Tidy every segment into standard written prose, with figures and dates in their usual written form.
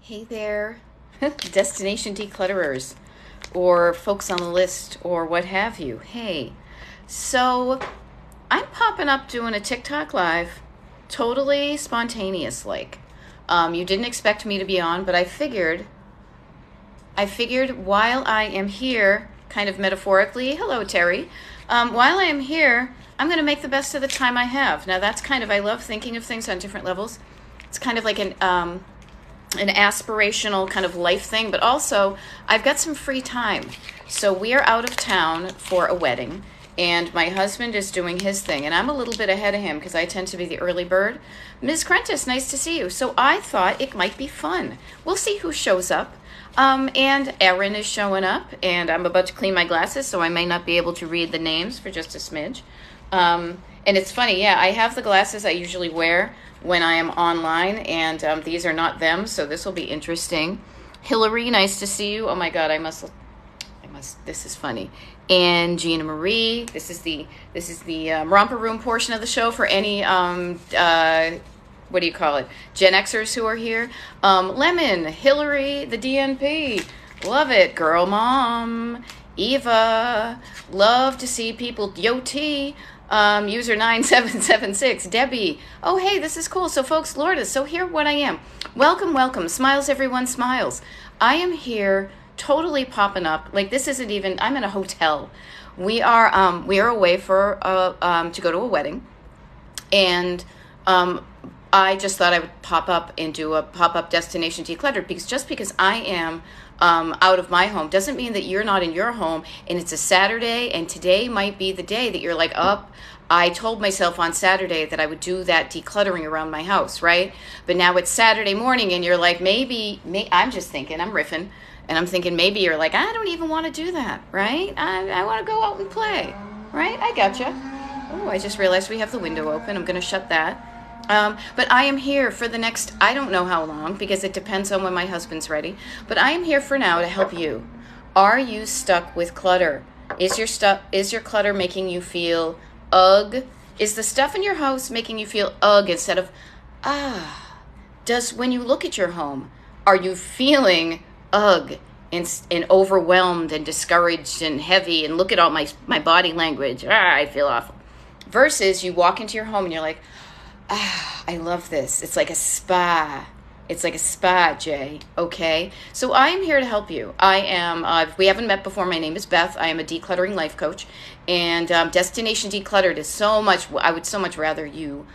Hey there, destination declutterers, or folks on the list, or what have you. Hey, so I'm popping up doing a TikTok live, totally spontaneous like. You didn't expect me to be on, but I figured while I am here, kind of metaphorically, hello Terry, while I am here, I'm going to make the best of the time I have. Now that's kind of, I love thinking of things on different levels. It's kind of like an aspirational kind of life thing, but also I've got some free time. So we are out of town for a wedding, and my husband is doing his thing, and I'm a little bit ahead of him because I tend to be the early bird. Ms. Crentis, nice to see you. So I thought it might be fun. We'll see who shows up. And Erin is showing up, and I'm about to clean my glasses, so I may not be able to read the names for just a smidge. And it's funny, yeah, I have the glasses I usually wear when I am online, and these are not them, so this will be interesting. Hillary, nice to see you. Oh my God, I must. This is funny. And Gina Marie, this is the romper room portion of the show for any what do you call it? Gen Xers who are here. Lemon, Hillary, the DNP, love it, girl mom, Eva, love to see people. Yo T. User 9776, Debbie. Oh, hey, this is cool. So, folks, Lourdes, so here what I am. Welcome. Smiles, everyone, smiles. I am here totally popping up. Like, this isn't even, I'm in a hotel. We are away for, to go to a wedding. And, I just thought I would pop up and do a pop-up destination decluttered because I am out of my home doesn't mean that you're not in your home, and it's a Saturday, and today might be the day that you're like, I told myself on Saturday that I would do that decluttering around my house, right? But now it's Saturday morning, and you're like, maybe I'm just thinking, I'm riffing, and I'm thinking maybe you're like, I don't even want to do that, right? I want to go out and play, right? I gotcha. Oh, I just realized we have the window open. I'm going to shut that. But I am here for the next, I don't know how long, because it depends on when my husband's ready. But I am here for now to help you. Are you stuck with clutter? Is your clutter making you feel ugh? Is the stuff in your house making you feel ugh instead of when you look at your home, are you feeling ugh and overwhelmed and discouraged and heavy and look at all my body language, I feel awful. Versus you walk into your home and you're like, I love this. It's like a spa. It's like a spa, Jay. Okay? So I am here to help you. I am, if we haven't met before, my name is Beth. I am a decluttering life coach. And Destination Decluttered is so much, I would so much rather you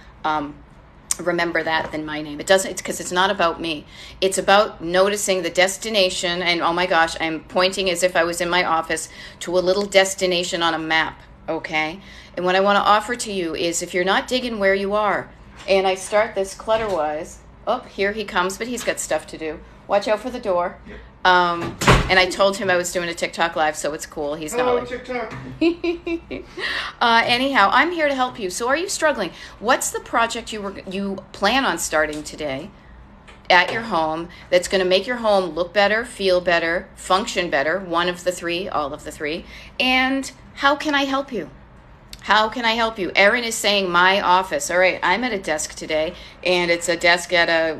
remember that than my name. It's because it's not about me. It's about noticing the destination. And oh my gosh, I'm pointing as if I was in my office to a little destination on a map. Okay? And what I want to offer to you is if you're not digging where you are, and I start this clutter-wise. Oh, here he comes, but he's got stuff to do. Watch out for the door. Yep. And I told him I was doing a TikTok live, so it's cool. He's Hello, not. TikTok. Anyhow, I'm here to help you. So are you struggling? What's the project you plan on starting today at your home that's going to make your home look better, feel better, function better? One of the three, all of the three. And how can I help you? How can I help you? Erin is saying my office. All right, I'm at a desk today, and it's a desk at a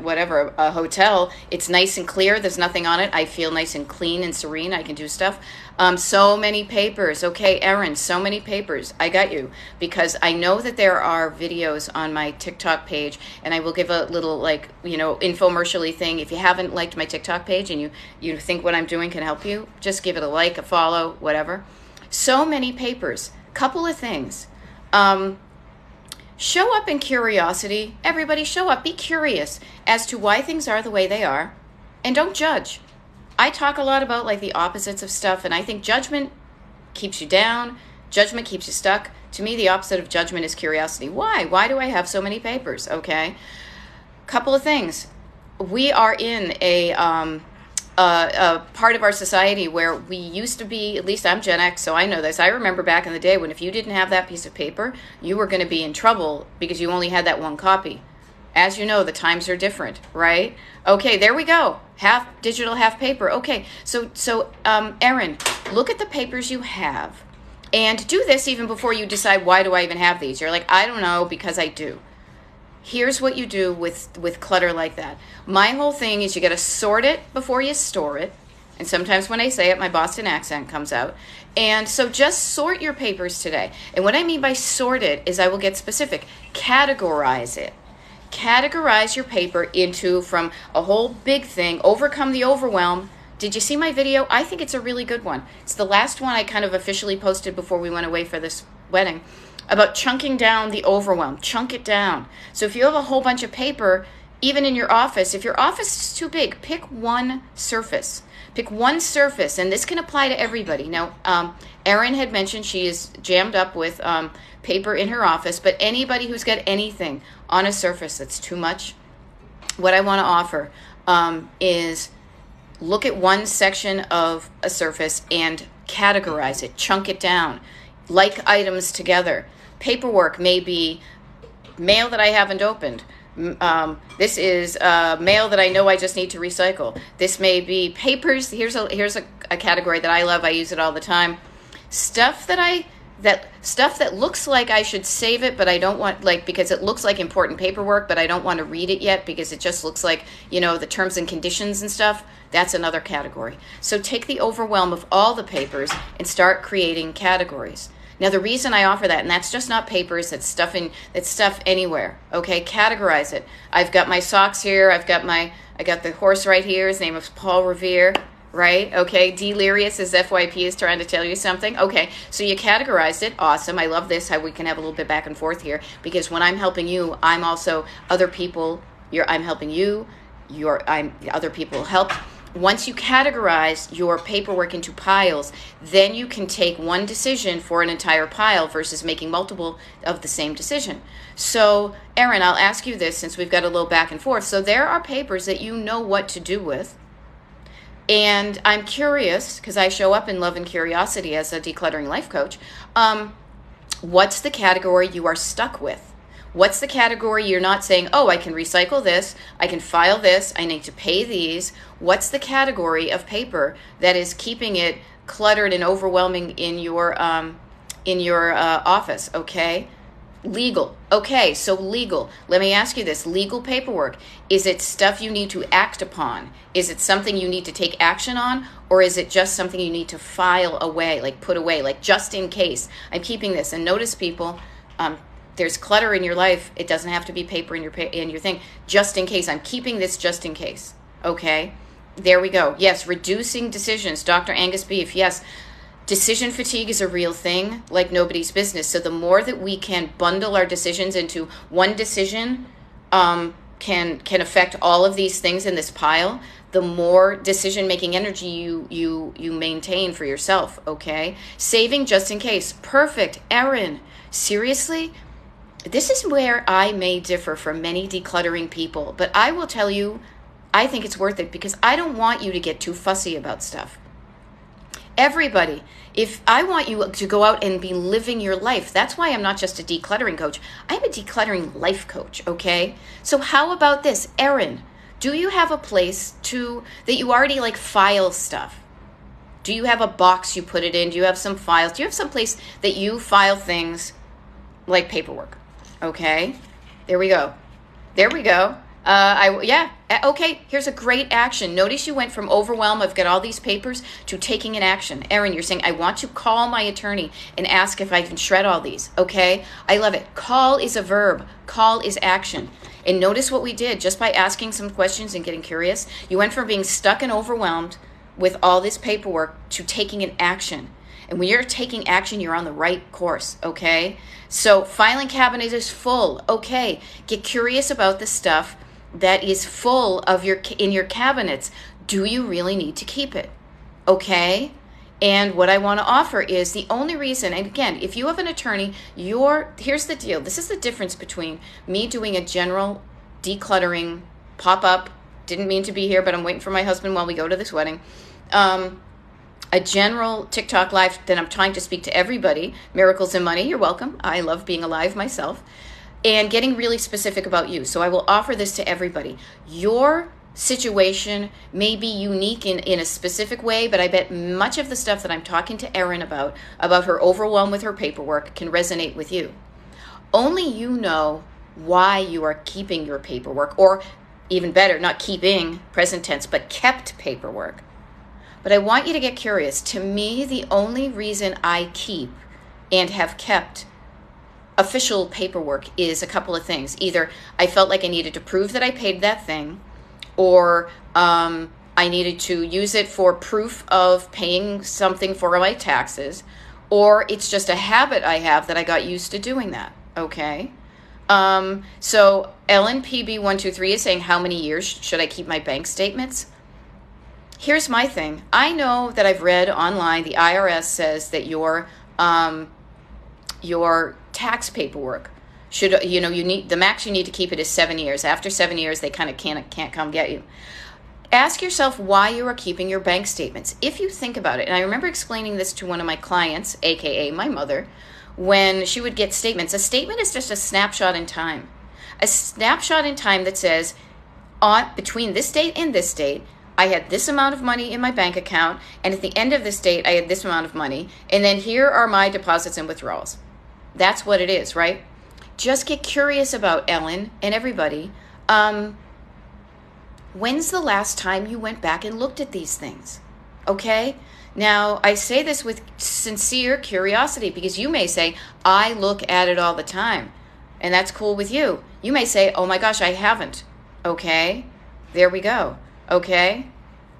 hotel. It's nice and clear. There's nothing on it. I feel nice and clean and serene. I can do stuff. So many papers. Okay, Erin, so many papers. I got you. Because I know that there are videos on my TikTok page, and I will give a little, infomercial-y thing. If you haven't liked my TikTok page and you think what I'm doing can help you, just give it a like, a follow, whatever. So many papers. Couple of things. Show up in curiosity. Everybody show up. Be curious as to why things are the way they are. And don't judge. I talk a lot about the opposites of stuff, and I think judgment keeps you down. Judgment keeps you stuck. To me, the opposite of judgment is curiosity. Why? Why do I have so many papers? Okay. Couple of things. We are in a part of our society where we used to be, at least I'm Gen X, so I know this. I remember back in the day when if you didn't have that piece of paper, you were going to be in trouble because you only had that one copy. As you know, the times are different, right? Okay, there we go. Half digital, half paper. Okay, so Erin, look at the papers you have. And do this even before you decide, why do I even have these? You're like, I don't know, because I do. here's what you do with clutter like that. My whole thing is you got to sort it before you store it. And sometimes when I say it, my Boston accent comes out. And so just sort your papers today. And what I mean by sort it is I will get specific. Categorize it. Categorize your paper into from a whole big thing, overcome the overwhelm. Did you see my video? I think it's a really good one. It's the last one I kind of officially posted before we went away for this wedding about chunking down the overwhelm. Chunk it down. So if you have a whole bunch of paper, even in your office, if your office is too big, pick one surface. Pick one surface, and this can apply to everybody. Now, Erin had mentioned she is jammed up with paper in her office, but anybody who's got anything on a surface that's too much, what I want to offer is look at one section of a surface and categorize it, chunk it down, like items together. Paperwork may be mail that I haven't opened. This is mail that I know I just need to recycle. This may be papers. Here's a category that I love. I use it all the time. Stuff that looks like I should save it, but I don't want, like, because it looks like important paperwork, but I don't want to read it yet because it just looks like, the terms and conditions and stuff. That's another category. So take the overwhelm of all the papers and start creating categories. Now, the reason I offer that, and that's just not papers, that's stuff anywhere, okay? Categorize it. I've got my socks here. I got the horse right here. His name is Paul Revere, right? Okay, Delirious is FYP is trying to tell you something. Okay, so you categorized it. Awesome. I love this, how we can have a little bit back and forth here, because when I'm helping you, I'm also other people. I'm helping you. Other people help. Once you categorize your paperwork into piles, then you can take one decision for an entire pile versus making multiple of the same decision. So, Erin, I'll ask you this since we've got a little back and forth. So there are papers that you know what to do with. And I'm curious, because I show up in Love and Curiosity as a decluttering life coach, what's the category you are stuck with? What's the category you're not saying, oh, I can recycle this, I can file this, I need to pay these? What's the category of paper that is keeping it cluttered and overwhelming in your office, okay? Legal. Okay, so legal. Let me ask you this. Legal paperwork. Is it stuff you need to act upon? Is it something you need to take action on? Or is it just something you need to file away, like put away, like just in case? I'm keeping this. And notice, people, there's clutter in your life. It doesn't have to be paper in your thing. Just in case. I'm keeping this just in case. Okay? There we go. Yes, reducing decisions. Dr. Angus Beef, yes. Decision fatigue is a real thing, like nobody's business. So the more that we can bundle our decisions into one decision, can affect all of these things in this pile, the more decision-making energy you maintain for yourself, okay? Saving just in case. Perfect. Erin, seriously? This is where I may differ from many decluttering people, but I will tell you, I think it's worth it because I don't want you to get too fussy about stuff. Everybody, if I want you to go out and be living your life, that's why I'm not just a decluttering coach. I'm a decluttering life coach, okay? So how about this? Erin, do you have a place that you already like file stuff? Do you have a box you put it in? Do you have some files? Do you have some place that you file things like paperwork? Okay, there we go. There we go. Okay, here's a great action. Notice you went from overwhelm, I've got all these papers, to taking an action. Erin, you're saying, I want to call my attorney and ask if I can shred all these. Okay, I love it. Call is a verb. Call is action. And notice what we did just by asking some questions and getting curious. You went from being stuck and overwhelmed with all this paperwork to taking an action. And when you're taking action, you're on the right course, okay? So filing cabinet is full. Okay, get curious about the stuff that is full of in your cabinets. Do you really need to keep it? Okay? And what I want to offer is the only reason, and again, if you have an attorney, here's the deal. This is the difference between me doing a general decluttering pop-up, didn't mean to be here, but I'm waiting for my husband while we go to this wedding, a general TikTok live that I'm trying to speak to everybody. Miracles and Money, you're welcome. I love being alive myself. And getting really specific about you. So I will offer this to everybody. Your situation may be unique in a specific way, but I bet much of the stuff that I'm talking to Erin about her overwhelm with her paperwork, can resonate with you. Only you know why you are keeping your paperwork, or even better, not keeping, present tense, but kept paperwork. But I want you to get curious. To me, the only reason I keep and have kept official paperwork is a couple of things. Either I felt like I needed to prove that I paid that thing, or I needed to use it for proof of paying something for my taxes, or it's just a habit I have that I got used to doing that, okay? So Ellen PB123 is saying, how many years should I keep my bank statements? Here's my thing. I know that I've read online, the IRS says that your tax paperwork should, you need, the max you need to keep it is 7 years. After 7 years, they kind of can't come get you. Ask yourself why you are keeping your bank statements. If you think about it, and I remember explaining this to one of my clients, AKA my mother, when she would get statements. A statement is just a snapshot in time. A snapshot in time that says, between this date and this date, I had this amount of money in my bank account, and at the end of this date, I had this amount of money, and then here are my deposits and withdrawals. That's what it is, right? Just get curious about, Ellen and everybody. When's the last time you went back and looked at these things? Okay? Now, I say this with sincere curiosity because you may say, I look at it all the time. And that's cool with you. You may say, oh my gosh, I haven't. Okay? There we go. Okay?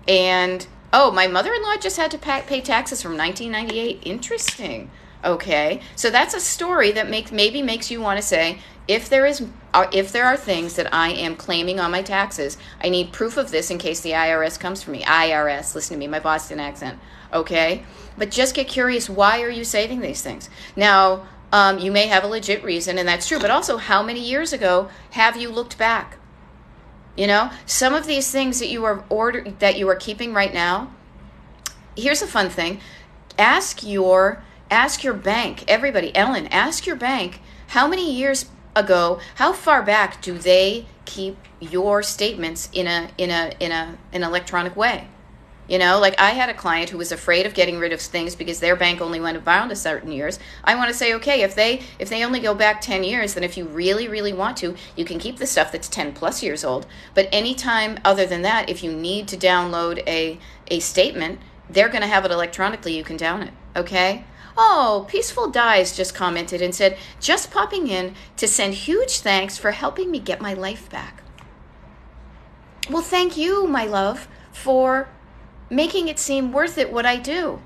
And, oh, my mother-in-law just had to pay taxes from 1998. Interesting. Okay? So that's a story that maybe makes you want to say, if there are things that I am claiming on my taxes, I need proof of this in case the IRS comes for me. IRS, listen to me, my Boston accent. Okay? But just get curious, why are you saving these things? Now, you may have a legit reason, and that's true, but also how many years ago have you looked back? Some of these things that you are keeping right now, here's a fun thing. Ask your bank, everybody, Ellen, ask your bank, how many years ago, how far back do they keep your statements in an electronic way? Like I had a client who was afraid of getting rid of things because their bank only went around a certain years. I want to say, okay, if they only go back 10 years, then if you really, really want to, you can keep the stuff that's 10 plus years old. But anytime other than that, if you need to download a statement, they're going to have it electronically. You can down it, okay? Oh, Peaceful Dies just commented and said, just popping in to send huge thanks for helping me get my life back. Well, thank you, my love, for making it seem worth it what I do.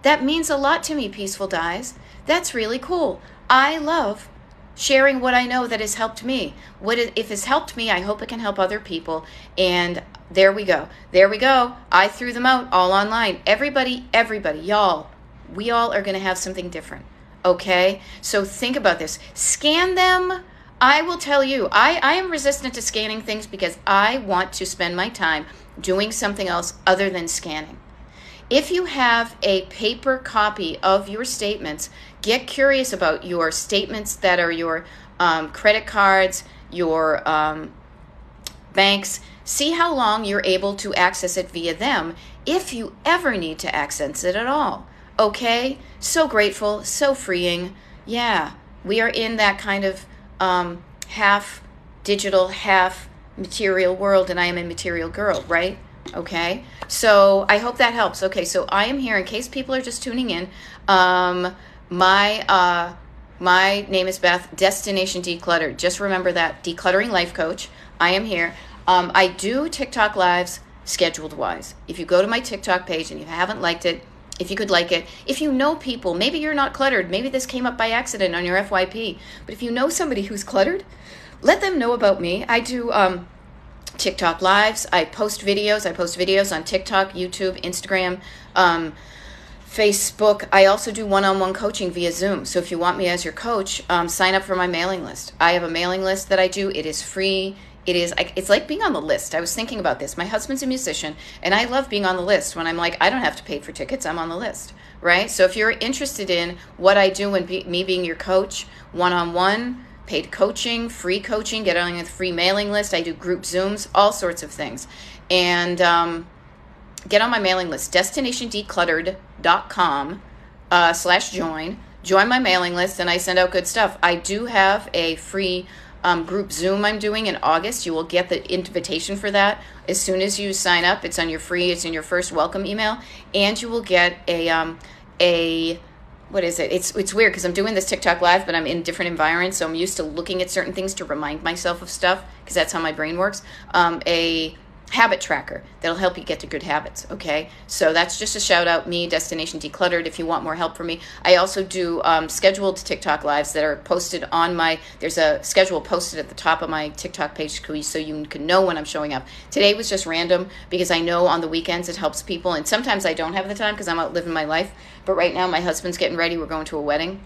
That means a lot to me, Peaceful Dies. That's really cool. I love sharing what I know that has helped me. If it's helped me, I hope it can help other people. And there we go. There we go. I threw them out all online. Everybody, y'all, we all are going to have something different. Okay? So think about this. Scan them. I will tell you, I am resistant to scanning things because I want to spend my time doing something else other than scanning. If you have a paper copy of your statements, get curious about your statements that are your credit cards, your banks. See how long you're able to access it via them, if you ever need to access it at all. Okay? So grateful, so freeing. Yeah, we are in that kind of half digital, half material world, and I am a material girl, right? Okay, so I hope that helps. Okay, so I am here in case people are just tuning in. My name is Beth, Destination Decluttered. Just remember that, decluttering life coach. I am here. I do TikTok lives scheduled wise. If you go to my TikTok page and you haven't liked it, if you could like it, if you know people, maybe you're not cluttered, maybe this came up by accident on your FYP, but if you know somebody who's cluttered, let them know about me. I do TikTok lives. I post videos on TikTok, YouTube, Instagram, Facebook. I also do one-on-one coaching via Zoom. So if you want me as your coach, sign up for my mailing list. I have a mailing list that I do. It is free. It's like being on the list. I was thinking about this. My husband's a musician, and I love being on the list. When I'm like, I don't have to pay for tickets, I'm on the list, right? So if you're interested in what I do and me being your coach, one-on-one, paid coaching, free coaching, get on the free mailing list. I do group Zooms, all sorts of things. And get on my mailing list, destinationdecluttered.com/join. Join my mailing list, and I send out good stuff. I do have a free group Zoom I'm doing in August. You will get the invitation for that as soon as you sign up. It's in your first welcome email, and you will get a what is it? It's weird because I'm doing this TikTok live, but I'm in different environments, so I'm used to looking at certain things to remind myself of stuff because that's how my brain works. A habit tracker that'll help you get to good habits. Okay, so that's just a shout out, me, Destination Decluttered. If you want more help from me, I also do scheduled TikTok lives that are posted on there's a schedule posted at the top of my TikTok page so you can know when I'm showing up. Today was just random because I know on the weekends it helps people, and sometimes I don't have the time because I'm out living my life. But right now my husband's getting ready. We're going to a wedding,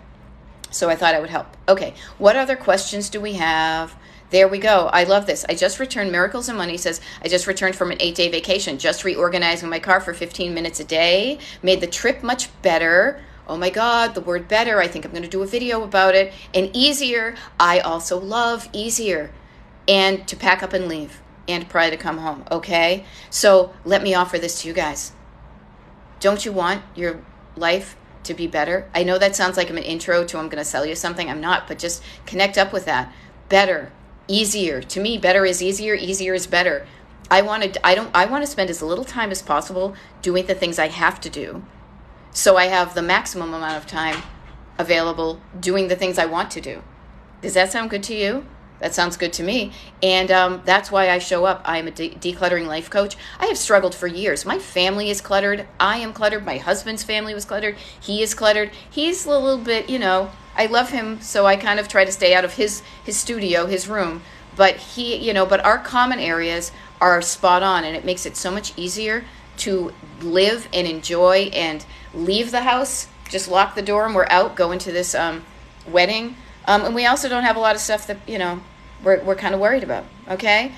so I thought I would help. Okay, what other questions do we have? There we go. I love this. I just returned. Miracles and Money says, I just returned from an 8-day vacation. Just reorganizing my car for 15 minutes a day. Made the trip much better. Oh my God, the word better. I think I'm going to do a video about it. And easier. I also love easier. And to pack up and leave. And probably to come home. Okay? So let me offer this to you guys. Don't you want your life to be better? I know that sounds like I'm an intro to I'm going to sell you something. I'm not, but just connect up with that. Better. Easier. To me, better is easier. Easier is better. I want to spend as little time as possible doing the things I have to do, so I have the maximum amount of time available doing the things I want to do. Does that sound good to you? That sounds good to me. And that's why I show up. I am a decluttering life coach. I have struggled for years. My family is cluttered. I am cluttered. My husband's family was cluttered. He is cluttered. He's a little bit, I love him, so I kind of try to stay out of his studio, his room. But but our common areas are spot on, and it makes it so much easier to live and enjoy and leave the house. Just lock the door and we're out, go into this wedding. And we also don't have a lot of stuff that, we're kind of worried about. Okay?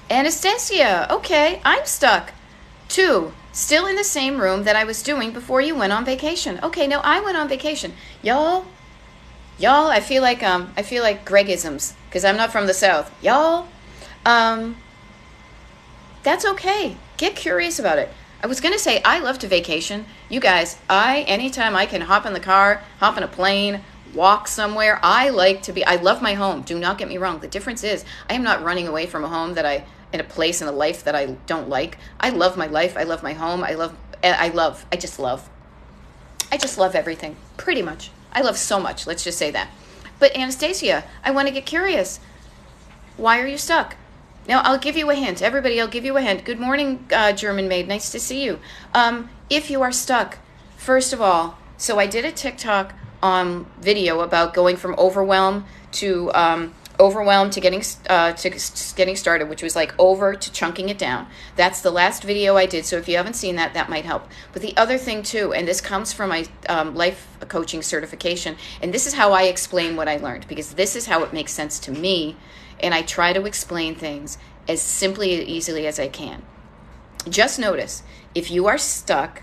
Anastasia, okay, I'm stuck. 2, still in the same room that I was doing before you went on vacation. Okay, no, I went on vacation. Y'all, I feel like Gregisms, because I'm not from the South. Y'all, that's okay. Get curious about it. I was going to say, I love to vacation. You guys, anytime I can hop in the car, hop in a plane, walk somewhere, I love my home. Do not get me wrong. The difference is I am not running away from a home in a place in a life that I don't like. I love my life. I love my home. I just love everything, pretty much. I love so much. Let's just say that. But Anastasia, I want to get curious. Why are you stuck? Now, I'll give you a hint. Everybody, I'll give you a hint. Good morning, German maid. Nice to see you. If you are stuck, first of all, so I did a TikTok video about going from overwhelm to getting started, which was like over to chunking it down. That's the last video I did. So if you haven't seen that, that might help. But the other thing too, and this comes from my life coaching certification, and this is how I explain what I learned, because this is how it makes sense to me. And I try to explain things as simply and easily as I can. Just notice, if you are stuck,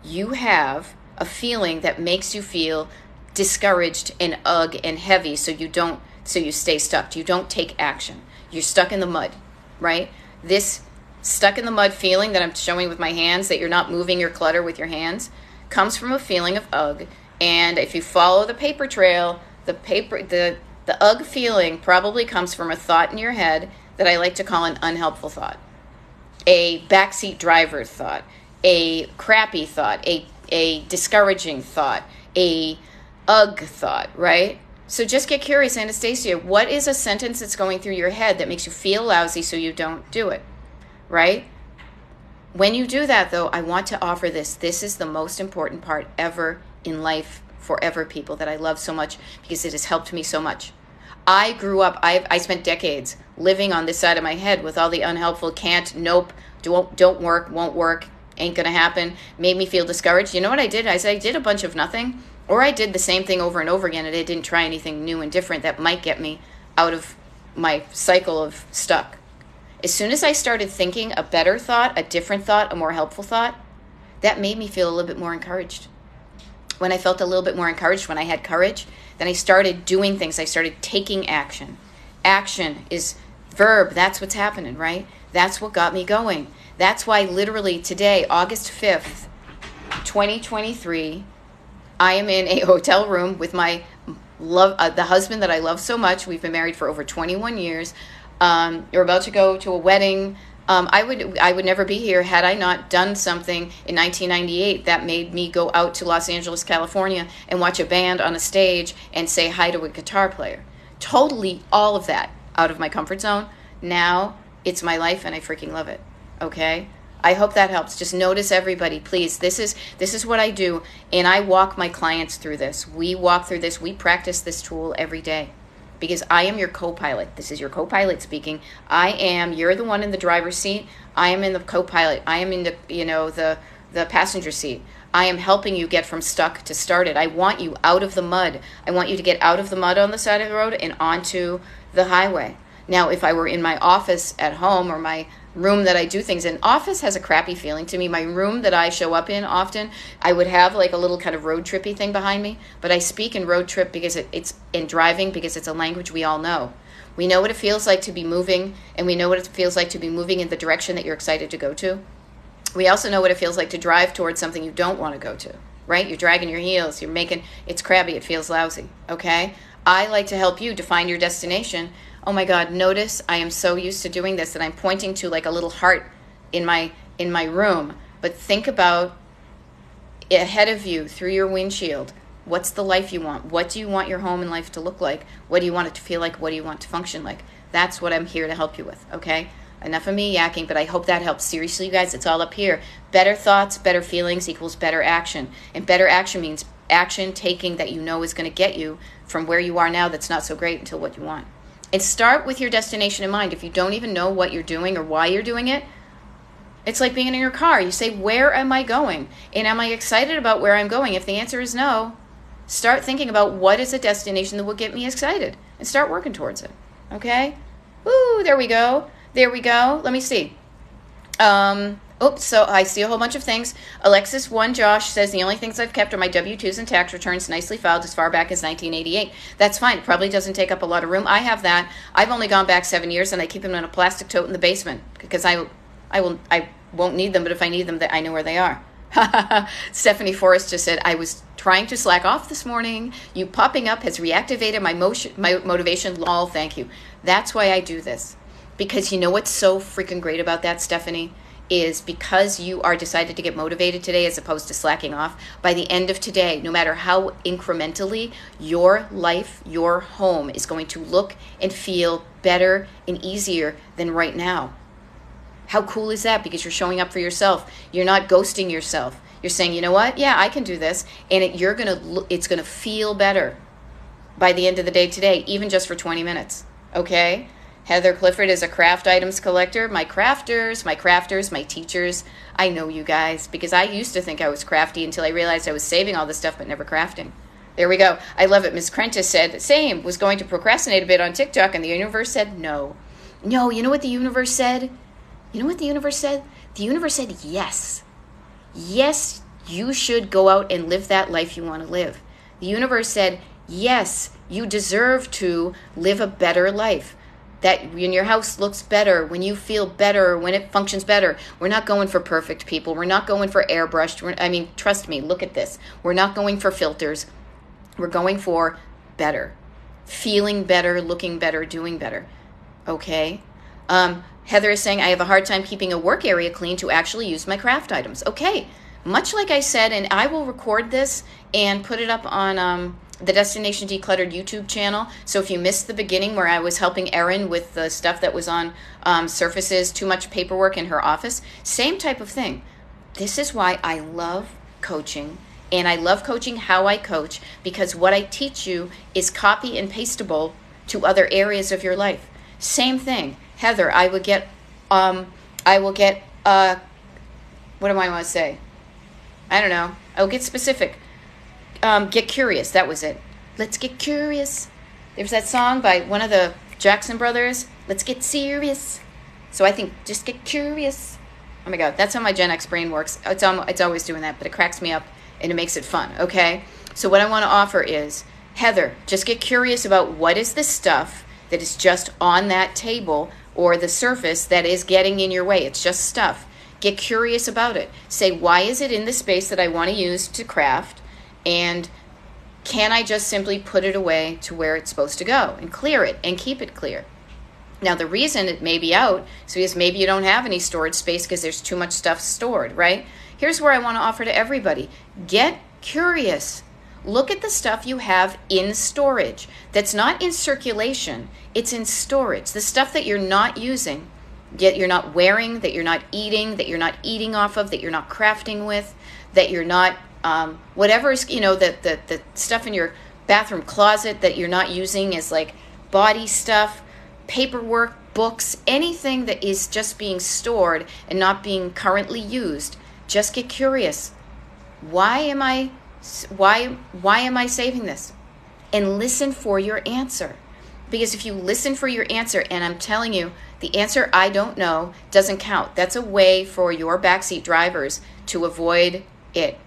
you have a feeling that makes you feel discouraged and and heavy, so you stay stuck. You don't take action. You're stuck in the mud, right? This stuck in the mud feeling that I'm showing with my hands, that you're not moving your clutter with your hands, comes from a feeling of ugh. And if you follow the paper trail, the ugh feeling probably comes from a thought in your head that I like to call an unhelpful thought, a backseat driver thought, a crappy thought, a discouraging thought, a ugh thought, right? So just get curious, Anastasia, what is a sentence that's going through your head that makes you feel lousy so you don't do it, right? When you do that, though, I want to offer this. This is the most important part ever in life, forever, people, that I love so much because it has helped me so much. I grew up, I spent decades living on this side of my head with all the unhelpful can't, nope, don't work, won't work, ain't gonna happen, made me feel discouraged. You know what I did? I did a bunch of nothing, or I did the same thing over and over again, and I didn't try anything new and different that might get me out of my cycle of stuck. As soon as I started thinking a better thought, a different thought, a more helpful thought, that made me feel a little bit more encouraged. When I felt a little bit more encouraged, when I had courage, then I started doing things. I started taking action. Action is verb. That's what's happening, right? That's what got me going. That's why literally today, August 5th, 2023, I am in a hotel room with my love the husband that I love so much. We've been married for over 21 years. You're about to go to a wedding. I would never be here had I not done something in 1998 that made me go out to Los Angeles, California, and watch a band on a stage and say hi to a guitar player. Totally all of that out of my comfort zone. Now it's my life and I freaking love it. Okay? I hope that helps. Just notice everybody, please. This is what I do, and I walk my clients through this. We walk through this. We practice this tool every day. Because I am your co-pilot. This is your co-pilot speaking. You're the one in the driver's seat. I am in the co-pilot. I am in the passenger seat. I am helping you get from stuck to started. I want you out of the mud. I want you to get out of the mud on the side of the road and onto the highway. Now, if I were in my office at home or my room that I do things in, office has a crappy feeling to me. My room that I show up in often, I would have like a little kind of road trippy thing behind me, but I speak in road trip because it's in driving because it's a language we all know. We know what it feels like to be moving, and we know what it feels like to be moving in the direction that you're excited to go to. We also know what it feels like to drive towards something you don't want to go to, right? You're dragging your heels, it's crabby, it feels lousy, okay? I like to help you define your destination. Oh my God, notice I am so used to doing this that I'm pointing to like a little heart in my room. But think about ahead of you through your windshield. What's the life you want? What do you want your home and life to look like? What do you want it to feel like? What do you want to function like? That's what I'm here to help you with, okay? Enough of me yakking, but I hope that helps. Seriously, you guys, it's all up here. Better thoughts, better feelings equals better action. And better action means action taking that you know is going to get you from where you are now that's not so great until what you want. And start with your destination in mind. If you don't even know what you're doing or why you're doing it, it's like being in your car. You say, where am I going? And am I excited about where I'm going? If the answer is no, start thinking about what is a destination that will get me excited and start working towards it. Okay? Woo, there we go. There we go. Let me see. So I see a whole bunch of things. Alexis1 Josh says the only things I've kept are my W-2s and tax returns nicely filed as far back as 1988. That's fine. It probably doesn't take up a lot of room. I have that. I've only gone back 7 years, and I keep them in a plastic tote in the basement because I won't need them, but if I need them, I know where they are. Stephanie Forrest just said, I was trying to slack off this morning. You popping up has reactivated my motivation. Lol, thank you. That's why I do this. Because you know what's so freaking great about that, Stephanie? Is because you are decided to get motivated today as opposed to slacking off. By the end of today, no matter how incrementally your life, your home is going to look and feel better and easier than right now. How cool is that? Because you're showing up for yourself. You're not ghosting yourself. You're saying, you know what? Yeah, I can do this. And it's going to feel better by the end of the day today, even just for 20 minutes. Okay? Heather Clifford is a craft items collector. My crafters, my teachers. I know you guys because I used to think I was crafty until I realized I was saving all this stuff but never crafting. There we go. I love it. Miss Prentice said, same, was going to procrastinate a bit on TikTok, and the universe said no. No, you know what the universe said? You know what the universe said? The universe said yes. Yes, you should go out and live that life you want to live. The universe said, yes, you deserve to live a better life. That when your house looks better, when you feel better, when it functions better. We're not going for perfect people. We're not going for airbrushed. Trust me, look at this. We're not going for filters. We're going for better. Feeling better, looking better, doing better. Okay? Heather is saying, I have a hard time keeping a work area clean to actually use my craft items. Okay. Much like I said, and I will record this and put it up on the Destination Decluttered YouTube channel. So if you missed the beginning where I was helping Erin with the stuff that was on surfaces, too much paperwork in her office, same type of thing. This is why I love coaching, and I love coaching how I coach, because what I teach you is copy and pasteable to other areas of your life. Same thing. Heather, what do I want to say? I don't know. I'll get specific. Get curious. That was it. Let's get curious. There's that song by one of the Jackson brothers. Let's get serious. So I think just get curious. Oh my God, that's how my Gen X brain works. It's always doing that, but it cracks me up and it makes it fun. Okay. So what I want to offer is, Heather, just get curious about what is the stuff that is just on that table or the surface that is getting in your way. It's just stuff. Get curious about it. Say, why is it in the space that I want to use to craft? And can I just simply put it away to where it's supposed to go and clear it and keep it clear? Now, the reason it may be out is because maybe you don't have any storage space because there's too much stuff stored, right? Here's where I want to offer to everybody. Get curious. Look at the stuff you have in storage that's not in circulation. It's in storage. The stuff that you're not using, yet you're not wearing, that you're not eating off of, that you're not crafting with, that you're not, whatever is, the stuff in your bathroom closet that you're not using as like body stuff, paperwork, books, anything that is just being stored and not being currently used. Just get curious. Why am I saving this? And listen for your answer. Because if you listen for your answer, and I'm telling you, the answer I don't know doesn't count. That's a way for your backseat drivers to avoid it.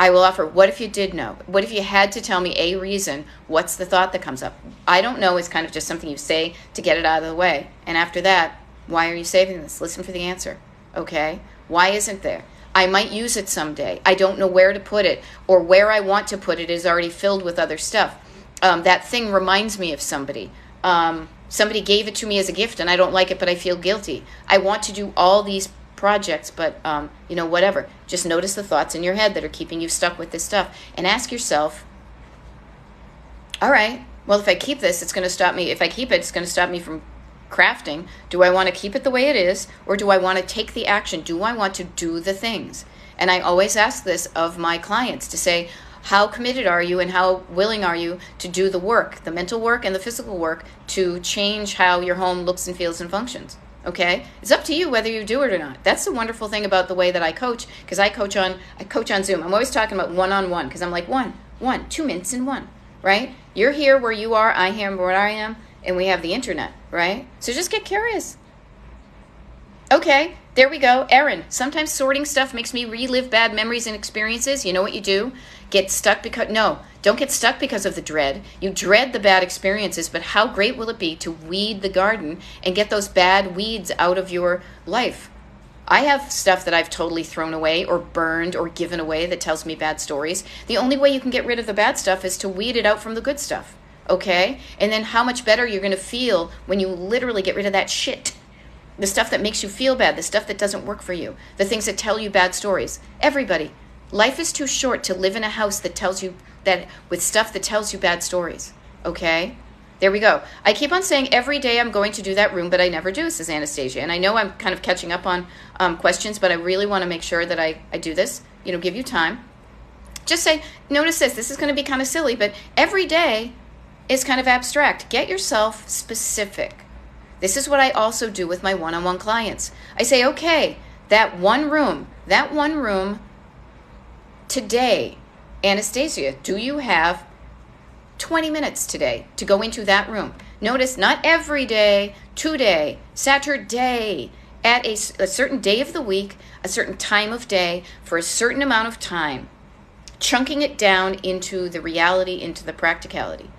I will offer, what if you did know? What if you had to tell me a reason? What's the thought that comes up? I don't know is kind of just something you say to get it out of the way. And after that, why are you saving this? Listen for the answer. Okay? Why isn't there? I might use it someday. I don't know where to put it, or where I want to put it is already filled with other stuff. That thing reminds me of somebody. Somebody gave it to me as a gift and I don't like it, but I feel guilty. I want to do all these projects, but whatever. Just notice the thoughts in your head that are keeping you stuck with this stuff and ask yourself, all right, well, if I keep this, it's going to stop me. If I keep it, it's going to stop me from crafting. Do I want to keep it the way it is, or do I want to take the action? Do I want to do the things? And I always ask this of my clients to say, how committed are you and how willing are you to do the work, the mental work and the physical work, to change how your home looks and feels and functions? Okay? It's up to you whether you do it or not. That's the wonderful thing about the way that I coach, because I coach on Zoom. I'm always talking about one-on-one, because I'm like 2 minutes in one, right? You're here where you are, I am where I am, and we have the internet, right? So just get curious. Okay, there we go. Erin, sometimes sorting stuff makes me relive bad memories and experiences. You know what you do? Get stuck because, no, don't get stuck because of the dread. You dread the bad experiences, but how great will it be to weed the garden and get those bad weeds out of your life? I have stuff that I've totally thrown away or burned or given away that tells me bad stories. The only way you can get rid of the bad stuff is to weed it out from the good stuff, okay? And then how much better you're going to feel when you literally get rid of that shit. The stuff that makes you feel bad, the stuff that doesn't work for you, the things that tell you bad stories. Everybody, life is too short to live in a house that tells you that, with stuff that tells you bad stories, okay? There we go. I keep on saying every day I'm going to do that room, but I never do, says Anastasia. And I know I'm kind of catching up on questions, but I really want to make sure that I do this, give you time. Just say, notice this is going to be kind of silly, but every day is kind of abstract. Get yourself specific. This is what I also do with my one-on-one clients. I say, okay, that one room today, Anastasia, do you have 20 minutes today to go into that room? Notice, not every day, today, Saturday, at a certain day of the week, a certain time of day, for a certain amount of time, chunking it down into the reality, into the practicality.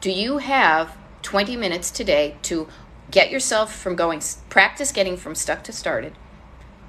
Do you have 20 minutes today to get yourself from practice getting from stuck to started,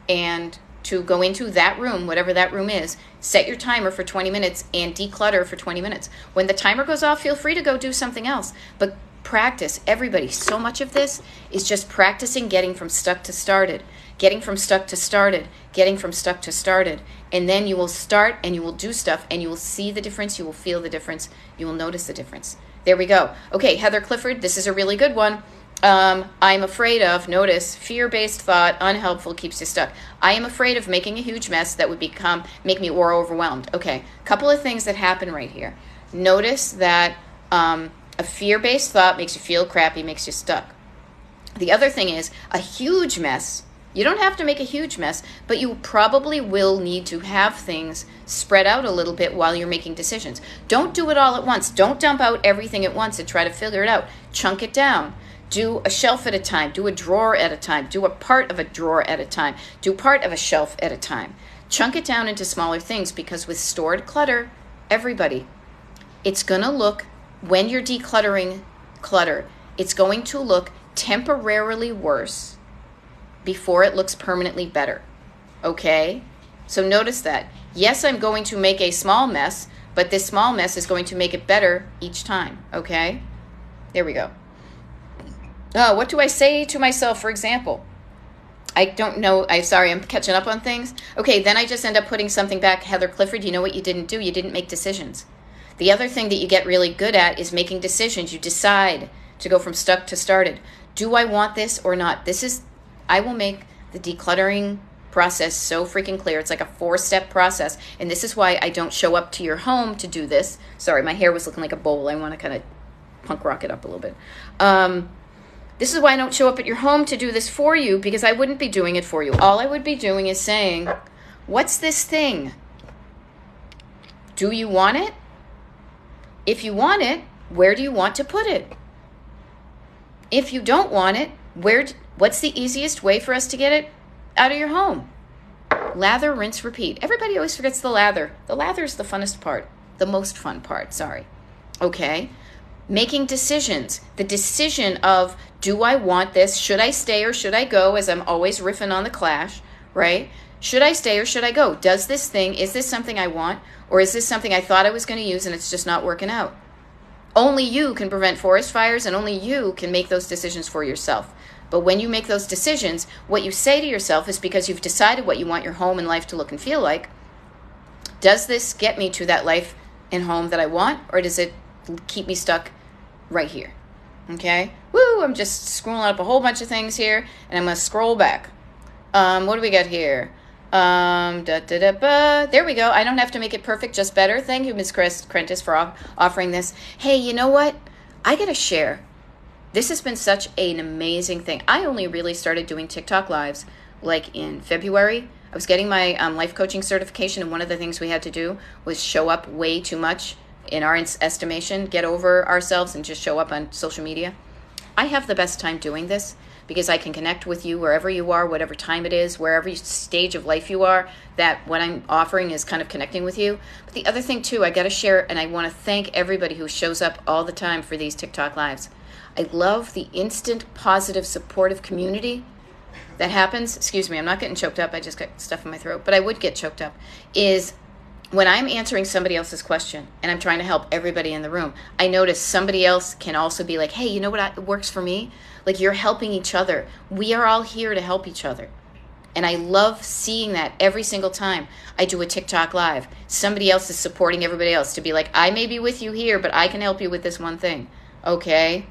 and to go into that room, whatever that room is, set your timer for 20 minutes and declutter for 20 minutes. When the timer goes off, feel free to go do something else. But practice, everybody. So much of this is just practicing getting from stuck to started, getting from stuck to started, getting from stuck to started. And then you will start and you will do stuff and you will see the difference. You will feel the difference. You will notice the difference. There we go. Okay, Heather Clifford, this is a really good one. I'm afraid of, notice, fear-based thought, unhelpful, keeps you stuck. I am afraid of making a huge mess that would make me overwhelmed. Okay, couple of things that happen right here. Notice that a fear-based thought makes you feel crappy, makes you stuck. The other thing is a huge mess. You don't have to make a huge mess, but you probably will need to have things spread out a little bit while you're making decisions. Don't do it all at once. Don't dump out everything at once and try to figure it out. Chunk it down. Do a shelf at a time. Do a drawer at a time. Do a part of a drawer at a time. Do part of a shelf at a time. Chunk it down into smaller things, because with stored clutter, everybody, it's going to look, when you're decluttering clutter, it's going to look temporarily worse before it looks permanently better. Okay? So notice that. Yes, I'm going to make a small mess, But this small mess is going to make it better each time, okay? There we go. What do I say to myself, for example? I don't know. I'm sorry, I'm catching up on things. Okay, then I just end up putting something back. Heather Clifford, you know what you didn't do? You didn't make decisions. The other thing that you get really good at is making decisions. You decide to go from stuck to started. Do I want this or not? I will make the decluttering process so freaking clear. It's like a 4-step process. And this is why I don't show up to your home to do this. Sorry, my hair was looking like a bowl. I want to kind of punk rock it up a little bit. This is why I don't show up at your home to do this for you, because I wouldn't be doing it for you. All I would be doing is saying, what's this thing? Do you want it? If you want it, where do you want to put it? If you don't want it, what's the easiest way for us to get it out of your home? Lather, rinse, repeat. Everybody always forgets the lather. The lather is the funnest part. The most fun part, sorry. Okay. Making decisions. The decision of, do I want this? Should I stay or should I go? As I'm always riffing on the Clash, right? Should I stay or should I go? Is this something I want? Or is this something I thought I was going to use and it's just not working out? Only you can prevent forest fires, and only you can make those decisions for yourself. But when you make those decisions, what you say to yourself is, because you've decided what you want your home and life to look and feel like, does this get me to that life and home that I want, or does it keep me stuck right here? Okay? Woo! I'm just scrolling up a whole bunch of things here, and I'm going to scroll back. What do we got here? There we go. I don't have to make it perfect, just better. Thank you, Ms. Crentis, for offering this. Hey, you know what? I got to share. This has been such an amazing thing. I only really started doing TikTok lives like in February. I was getting my life coaching certification, and one of the things we had to do was show up way too much in our estimation, get over ourselves and just show up on social media. I have the best time doing this because I can connect with you wherever you are, whatever time it is, wherever stage of life you are, that what I'm offering is kind of connecting with you. But the other thing too, I got to share, and I want to thank everybody who shows up all the time for these TikTok lives. I love the instant, positive, supportive community that happens. Excuse me, I'm not getting choked up. I just got stuff in my throat, but I would get choked up. Is when I'm answering somebody else's question and I'm trying to help everybody in the room, I notice somebody else can also be like, hey, you know what works for me? Like, you're helping each other. We are all here to help each other. And I love seeing that every single time I do a TikTok live. Somebody else is supporting everybody else to be like, I may be with you here, but I can help you with this one thing. Okay?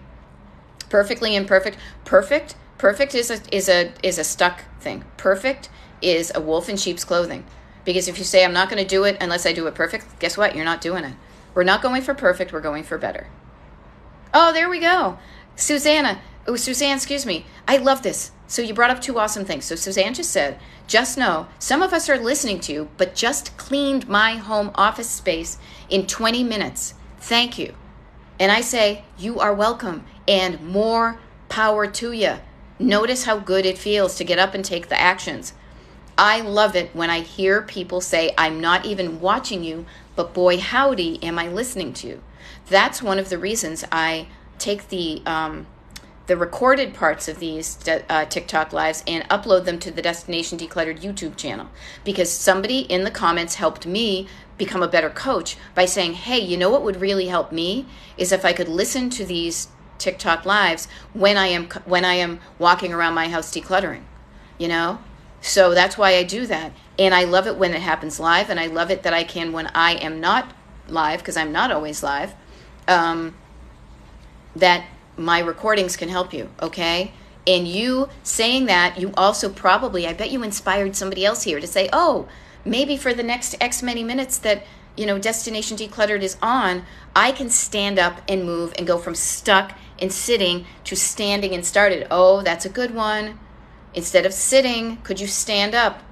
Perfectly imperfect. Perfect is a stuck thing. Perfect is a wolf in sheep's clothing. Because if you say, I'm not going to do it unless I do it perfect, guess what? You're not doing it. We're not going for perfect. We're going for better. Oh, there we go. Suzanne, excuse me. I love this. So you brought up two awesome things. So Suzanne just said, just know, some of us are listening to you, but just cleaned my home office space in 20 minutes. Thank you. And I say, you are welcome, and more power to you. Notice how good it feels to get up and take the actions. I love it when I hear people say, I'm not even watching you, but boy, howdy, am I listening to you. That's one of the reasons I take the recorded parts of these TikTok lives and upload them to the Destination Decluttered YouTube channel, because somebody in the comments helped me become a better coach by saying, hey, you know what would really help me is if I could listen to these TikTok lives when I am walking around my house decluttering, you know? So that's why I do that. And I love it when it happens live, and I love it that I can when I am not live, because I'm not always live, that my recordings can help you, okay? And you saying that, you also probably, I bet you inspired somebody else here to say, oh, maybe for the next X many minutes that, you know, Destination Decluttered is on, I can stand up and move and go from stuck and sitting to standing and started. Oh, that's a good one. Instead of sitting, could you stand up?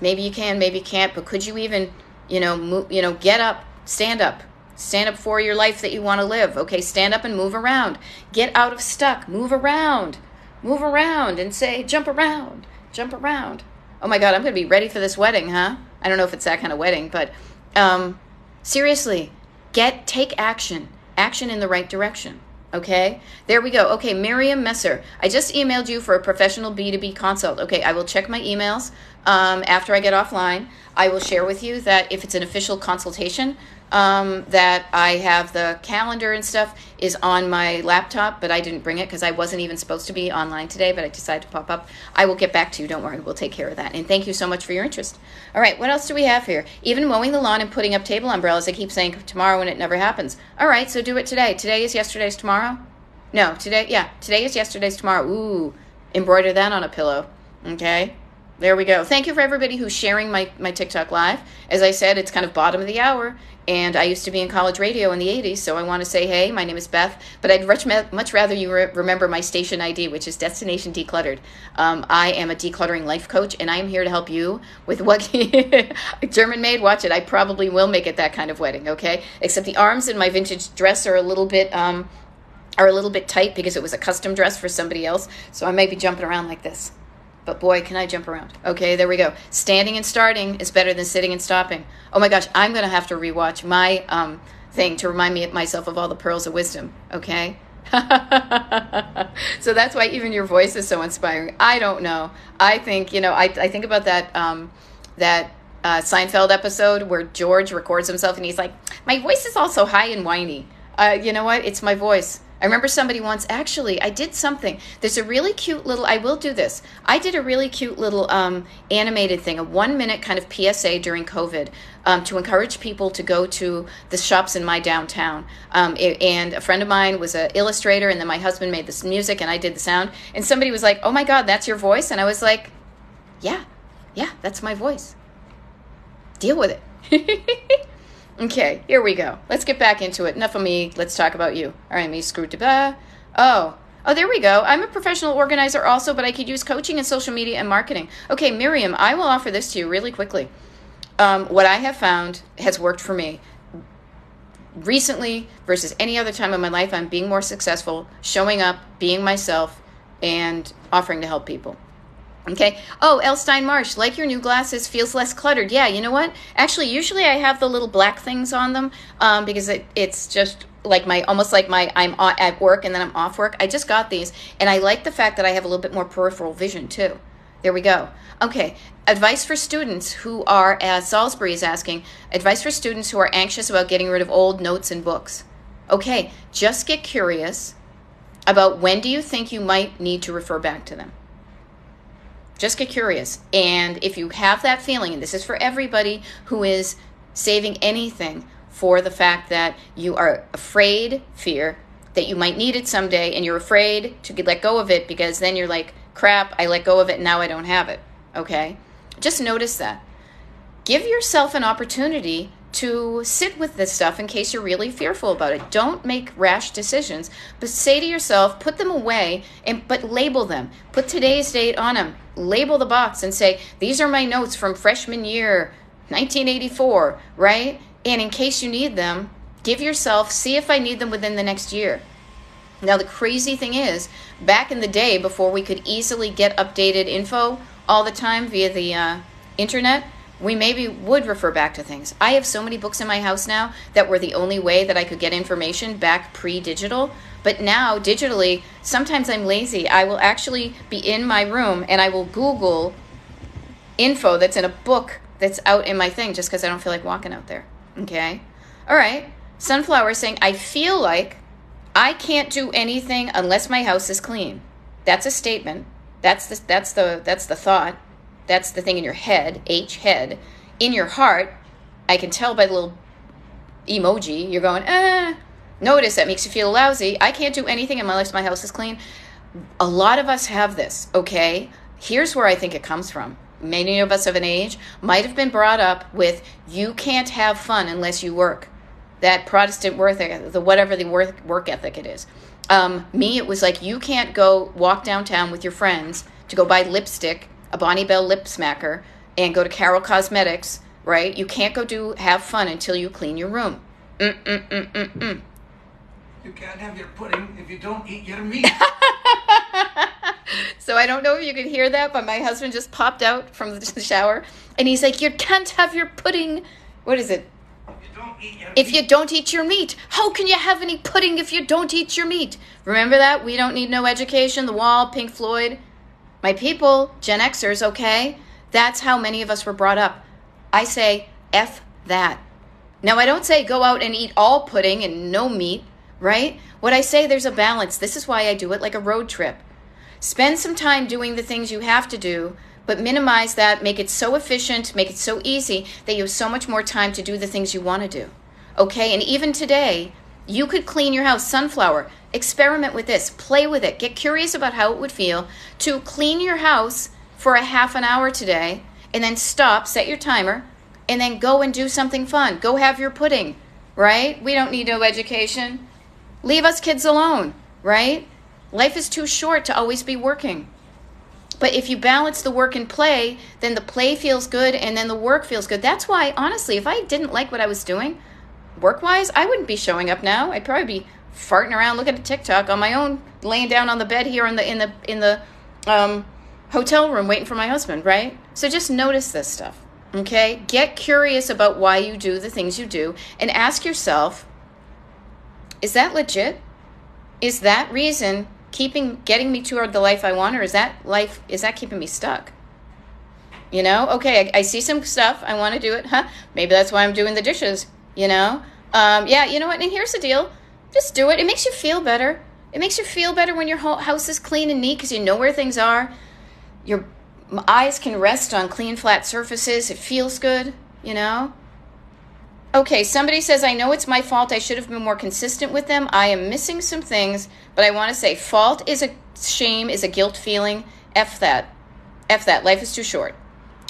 Maybe you can, maybe you can't, but could you even, get up, stand up. Stand up for your life that you want to live. Okay, stand up and move around. Get out of stuck. Move around. Move around and say, jump around. Jump around. Oh my God, I'm going to be ready for this wedding, huh? I don't know if it's that kind of wedding, but seriously, take action. Action in the right direction. Okay, there we go. Okay, Miriam Messer. I just emailed you for a professional B2B consult. Okay, I will check my emails after I get offline. I will share with you that if it's an official consultation, that I have the calendar and stuff is on my laptop, but I didn't bring it because I wasn't even supposed to be online today, but I decided to pop up. I will get back to you. Don't worry. We'll take care of that. And thank you so much for your interest. All right, what else do we have here? Even mowing the lawn and putting up table umbrellas, I keep saying tomorrow when it never happens. All right, so do it today. Today is yesterday's tomorrow? No, today is yesterday's tomorrow. Ooh, embroider that on a pillow. Okay, there we go. Thank you for everybody who's sharing my TikTok live. As I said, it's kind of bottom of the hour, and I used to be in college radio in the 80s, so I want to say, hey, my name is Beth, but I'd much rather you remember my station ID, which is Destination Decluttered. I am a decluttering life coach, and I am here to help you with what German maid, watch it. I probably will make it that kind of wedding, okay? Except the arms in my vintage dress are a little bit tight because it was a custom dress for somebody else, so I might be jumping around like this. But boy, can I jump around. Okay, there we go. Standing and starting is better than sitting and stopping. Oh my gosh, I'm going to have to rewatch my thing to remind myself of all the pearls of wisdom, okay? So that's why even your voice is so inspiring. I don't know. I think, I think about that Seinfeld episode where George records himself and he's like, my voice is also high and whiny. You know what? It's my voice. I remember somebody once, actually, I did something. There's a really cute little, I will do this. I did a really cute little animated thing, a 1-minute kind of PSA during COVID to encourage people to go to the shops in my downtown. And a friend of mine was an illustrator, and then my husband made this music, and I did the sound. And somebody was like, oh my God, that's your voice? And I was like, yeah, that's my voice. Deal with it. Okay, here we go. Let's get back into it. Enough of me. Let's talk about you. All right, me screwed to blah. Oh, there we go. I'm a professional organizer also, but I could use coaching and social media and marketing. Okay, Miriam, I will offer this to you really quickly. What I have found has worked for me recently versus any other time in my life. I'm being more successful, showing up, being myself, and offering to help people. Okay. Oh, Elstein Marsh, like your new glasses, feels less cluttered. Yeah, you know what? Actually, usually I have the little black things on them because it's just like I'm at work and then I'm off work. I just got these, and I like the fact that I have a little bit more peripheral vision too. There we go. Okay. Advice for students who are, as Salisbury is asking, advice for students who are anxious about getting rid of old notes and books. Okay. Just get curious about when do you think you might need to refer back to them. Just get curious. And if you have that feeling, and this is for everybody who is saving anything for the fact that you are fear that you might need it someday, and you're afraid to let go of it because then you're like, crap, I let go of it and now I don't have it. Okay? Just notice that. Give yourself an opportunity to sit with this stuff in case you're really fearful about it. Don't make rash decisions, but say to yourself, put them away, but label them. Put today's date on them. Label the box and say, these are my notes from freshman year, 1984, right? And in case you need them, see if I need them within the next year. Now, the crazy thing is, back in the day, before we could easily get updated info all the time via the internet, we maybe would refer back to things. I have so many books in my house now that were the only way that I could get information back pre-digital. But now, digitally, sometimes I'm lazy. I will actually be in my room and I will Google info that's in a book that's out in my thing just because I don't feel like walking out there. Okay? All right. Sunflower saying, I feel like I can't do anything unless my house is clean. That's a statement. That's the thought. That's the thing in your head, head. In your heart, I can tell by the little emoji, you're going, notice that makes you feel lousy. I can't do anything unless my house is clean. A lot of us have this, okay? Here's where I think it comes from. Many of us of an age might have been brought up with, you can't have fun unless you work. That Protestant work ethic it is. Me, it was like, you can't go walk downtown with your friends to go buy lipstick, a Bonnie Bell lip smacker, and go to Carol Cosmetics, right? You can't go have fun until you clean your room. You can't have your pudding if you don't eat your meat. So I don't know if you could hear that, but my husband just popped out from the shower, and he's like, you can't have your pudding. What is it? You don't eat your If meat. you don't eat your meat, how can you have any pudding if you don't eat your meat? Remember that? We don't need no education. The Wall, Pink Floyd. My people, Gen Xers, okay? That's how many of us were brought up. I say, F that. Now, I don't say go out and eat all pudding and no meat, right? What I say, there's a balance. This is why I do it like a road trip. Spend some time doing the things you have to do, but minimize that, make it so efficient, make it so easy that you have so much more time to do the things you want to do. Okay, and even today, you could clean your house, sunflower, experiment with this, play with it, get curious about how it would feel to clean your house for a half an hour today, and then stop, set your timer, and then go and do something fun. Go have your pudding, right? We don't need no education. Leave us kids alone, right? Life is too short to always be working. But if you balance the work and play, then the play feels good and then the work feels good. That's why, honestly, if I didn't like what I was doing, work-wise, I wouldn't be showing up now. I'd probably be farting around looking at TikTok on my own, laying down on the bed here in the hotel room waiting for my husband, right? So just notice this stuff, okay? Get curious about why you do the things you do and ask yourself, is that legit? Is that reason getting me toward the life I want, or is that keeping me stuck? You know, okay, I see some stuff, I want to do it, maybe that's why I'm doing the dishes, you know? Yeah, you know what, and here's the deal, just do it. It makes you feel better. It makes you feel better when your whole house is clean and neat because you know where things are. Your eyes can rest on clean, flat surfaces. It feels good, you know? Okay, somebody says, I know it's my fault. I should have been more consistent with them. I am missing some things, but I want to say fault is a shame, is a guilt feeling. F that. F that. Life is too short.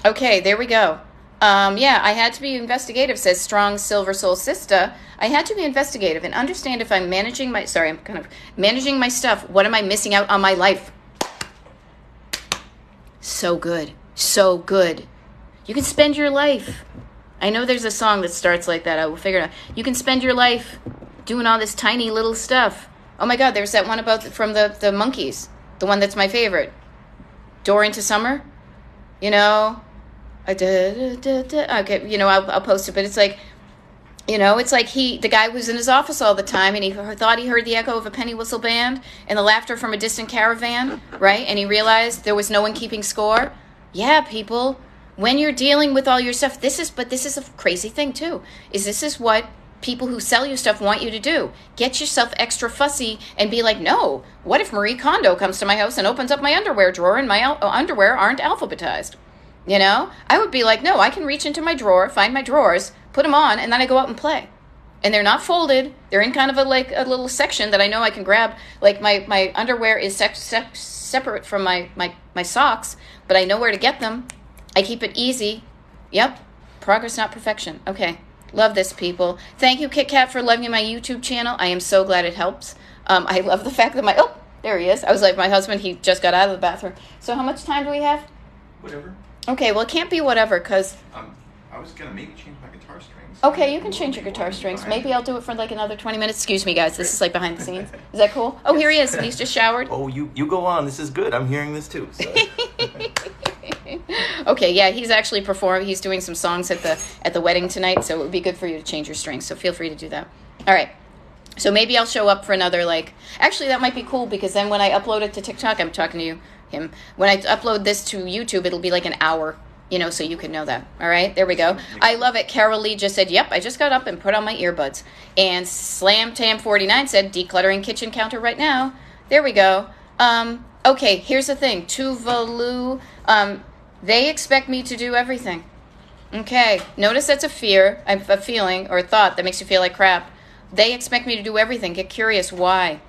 Okay, there we go. Yeah, I had to be investigative, says Strong Silver Soul Sista. I had to be investigative and understand if I'm managing my stuff. What am I missing out on my life? So good. So good. You can spend your life. I know there's a song that starts like that. I will figure it out. You can spend your life doing all this tiny little stuff. Oh my God, there's that one from the Monkees. The one that's my favorite. Door into Summer. You know, okay, you know, I'll post it, but it's like, you know, it's like the guy was in his office all the time and he thought he heard the echo of a penny whistle band and the laughter from a distant caravan, right? And he realized there was no one keeping score. Yeah, people, when you're dealing with all your stuff, this is a crazy thing too, this is what people who sell you stuff want you to do. Get yourself extra fussy and be like, no, what if Marie Kondo comes to my house and opens up my underwear drawer and my underwear aren't alphabetized? You know, I would be like, no, I can reach into my drawer, find my drawers, put them on, and then I go out and play. And they're not folded. They're in kind of a little section that I know I can grab. Like my underwear is separate from my socks, but I know where to get them. I keep it easy. Yep. Progress, not perfection. Okay. Love this, people. Thank you, Kit Kat, for loving my YouTube channel. I am so glad it helps. I love the fact that there he is. I was like, my husband, he just got out of the bathroom. So how much time do we have? Whatever. Okay, well, it can't be whatever, because... I was going to maybe change my guitar strings. Okay, you can change your guitar strings. Maybe I'll do it for like another 20 minutes. Excuse me, guys. This is like behind the scenes. Is that cool? Oh, here he is. He's just showered. Oh, you go on. This is good. I'm hearing this too. So. Okay, yeah, he's actually performing. He's doing some songs at the wedding tonight, so it would be good for you to change your strings. So feel free to do that. All right. So maybe I'll show up for another, actually, that might be cool, because then when I upload it to TikTok, I'm talking to him. When I upload this to YouTube, it'll be like an hour, so you can know that. All right, there we go. I love it. Carol Lee just said, yep, I just got up and put on my earbuds. And Slam Tam 49 said, decluttering kitchen counter right now. There we go. Okay, here's the thing. Tuvalu, they expect me to do everything. Okay, notice that's a feeling or a thought that makes you feel like crap. They expect me to do everything. Get curious. Why?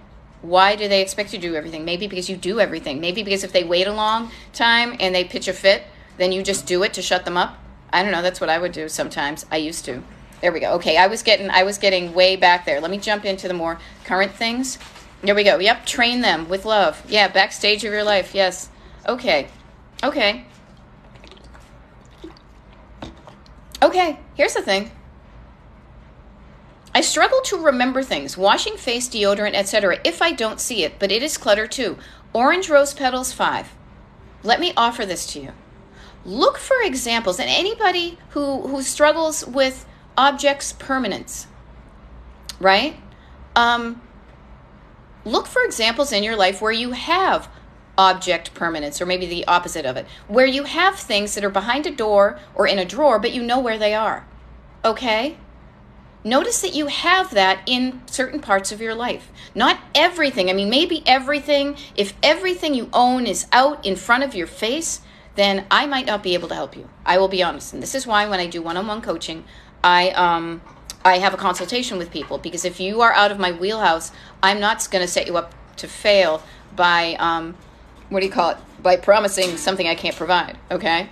Why do they expect you to do everything? Maybe because you do everything. Maybe because if they wait a long time and they pitch a fit, then you just do it to shut them up. I don't know. That's what I would do sometimes. I used to. There we go. Okay, I was getting way back there. Let me jump into the more current things. There we go. Yep, train them with love. Yeah, backstage of your life. Yes. Okay. Okay, here's the thing. I struggle to remember things, washing face, deodorant, etc., if I don't see it, but it is clutter too. Orange Rose Petals 5. Let me offer this to you. Look for examples, and anybody who struggles with objects' permanence, right? Look for examples in your life where you have object permanence, or maybe the opposite of it, where you have things that are behind a door or in a drawer, but you know where they are. Okay? Notice that you have that in certain parts of your life. Not everything. I mean, maybe everything, if everything you own is out in front of your face, then I might not be able to help you. I will be honest. And this is why when I do one-on-one coaching, I have a consultation with people, because if you are out of my wheelhouse, I'm not going to set you up to fail by, by promising something I can't provide, okay?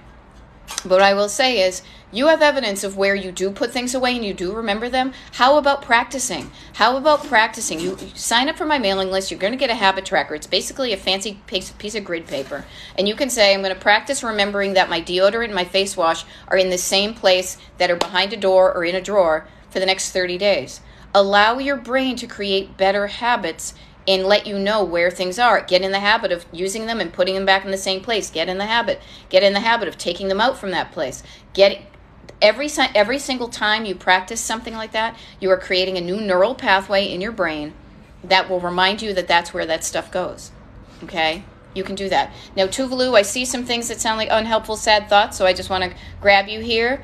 But what I will say is, you have evidence of where you do put things away and you do remember them. How about practicing? You sign up for my mailing list. You're going to get a habit tracker. It's basically a fancy piece of grid paper. And you can say, I'm going to practice remembering that my deodorant and my face wash are in the same place that are behind a door or in a drawer for the next 30 days. Allow your brain to create better habits and let you know where things are. Get in the habit of using them and putting them back in the same place. Get in the habit of taking them out from that place. Every single time you practice something like that, you are creating a new neural pathway in your brain that will remind you that that's where that stuff goes. Okay? You can do that. Now, Tuvalu, I see some things that sound like unhelpful, sad thoughts, so I just want to grab you here.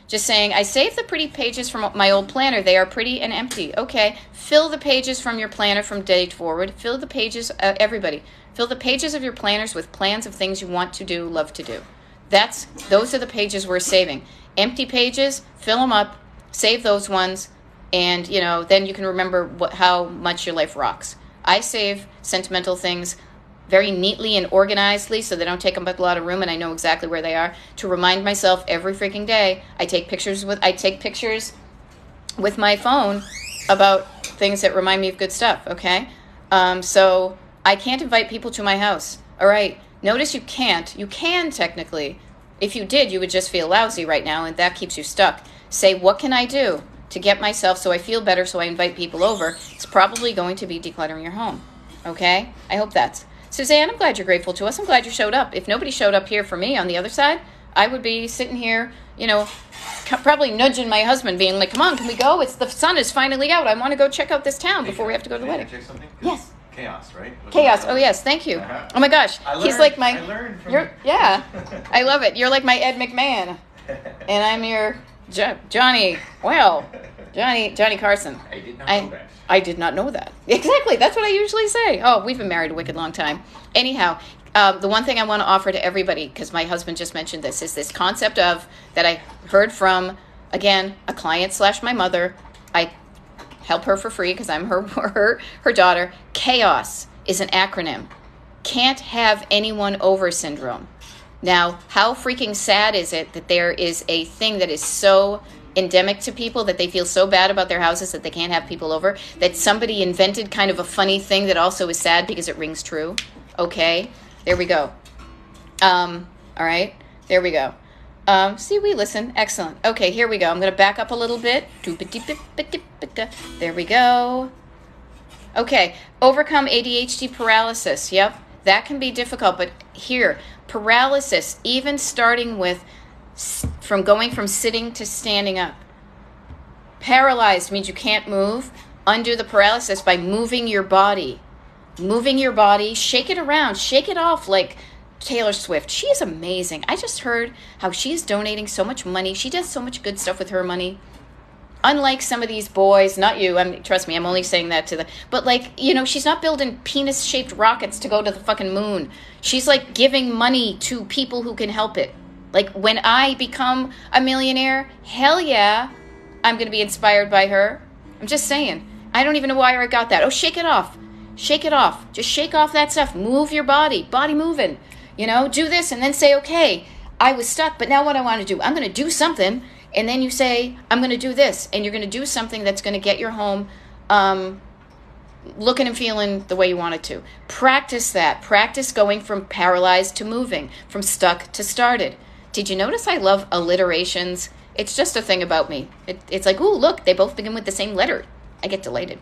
Just saying, I saved the pretty pages from my old planner. They are pretty and empty. Okay. Fill the pages from your planner from date forward. Fill the pages, everybody. Fill the pages of your planners with plans of things you want to do, love to do. Those are the pages we're saving. Empty pages, fill them up, save those ones, and then you can remember how much your life rocks. I save sentimental things very neatly and organizedly so they don't take up a lot of room, and I know exactly where they are. To remind myself every freaking day, I take pictures with my phone about things that remind me of good stuff. Okay, so I can't invite people to my house. All right. Notice you can't. You can technically. If you did, you would just feel lousy right now, and that keeps you stuck. Say, what can I do to get myself so I feel better so I invite people over? It's probably going to be decluttering your home. Okay? I hope that's. Suzanne, I'm glad you're grateful to us. I'm glad you showed up. If nobody showed up here for me on the other side, I would be sitting here, probably nudging my husband, being like, come on, can we go? The sun is finally out. I want to go check out this town before we have to go to the wedding. Can I check something? Yes. Chaos, right? Chaos. Oh, yes. Thank you. Uh-huh. Oh, my gosh. He's like my... I learned from Yeah. I love it. You're like my Ed McMahon. And I'm your Johnny Carson. I did not know that. I did not know that. Exactly. That's what I usually say. Oh, we've been married a wicked long time. Anyhow, the one thing I want to offer to everybody, because my husband just mentioned this, is this concept of, that I heard from, again, a client / my mother. I help her for free because I'm her daughter. Chaos is an acronym. Can't have anyone over syndrome. Now, how freaking sad is it that there is a thing that is so endemic to people that they feel so bad about their houses that they can't have people over, that somebody invented kind of a funny thing that also is sad because it rings true. Okay, there we go. All right, there we go. See, we listen. Excellent. Okay, here we go. I'm going to back up a little bit. There we go. Okay, overcome ADHD paralysis. Yep, that can be difficult, but here, paralysis, even starting with going from sitting to standing up. Paralyzed means you can't move. Undo the paralysis by moving your body. Moving your body, shake it around, shake it off like Taylor Swift. She is amazing. I just heard how she's donating so much money. She does so much good stuff with her money. Unlike some of these boys, not you, trust me, I'm only saying that to but she's not building penis-shaped rockets to go to the fucking moon. She's giving money to people who can help it. When I become a millionaire, hell yeah, I'm going to be inspired by her. I'm just saying. I don't even know why I got that. Oh, shake it off. Shake it off. Just shake off that stuff. Move your body. Body moving. Do this and then say, okay, I was stuck, but now what I want to do? I'm going to do something. And then you say, I'm going to do this. And you're going to do something that's going to get your home looking and feeling the way you want it to. Practice that. Practice going from paralyzed to moving, from stuck to started. Did you notice I love alliterations? It's just a thing about me. It's like, ooh, look, they both begin with the same letter. I get delighted.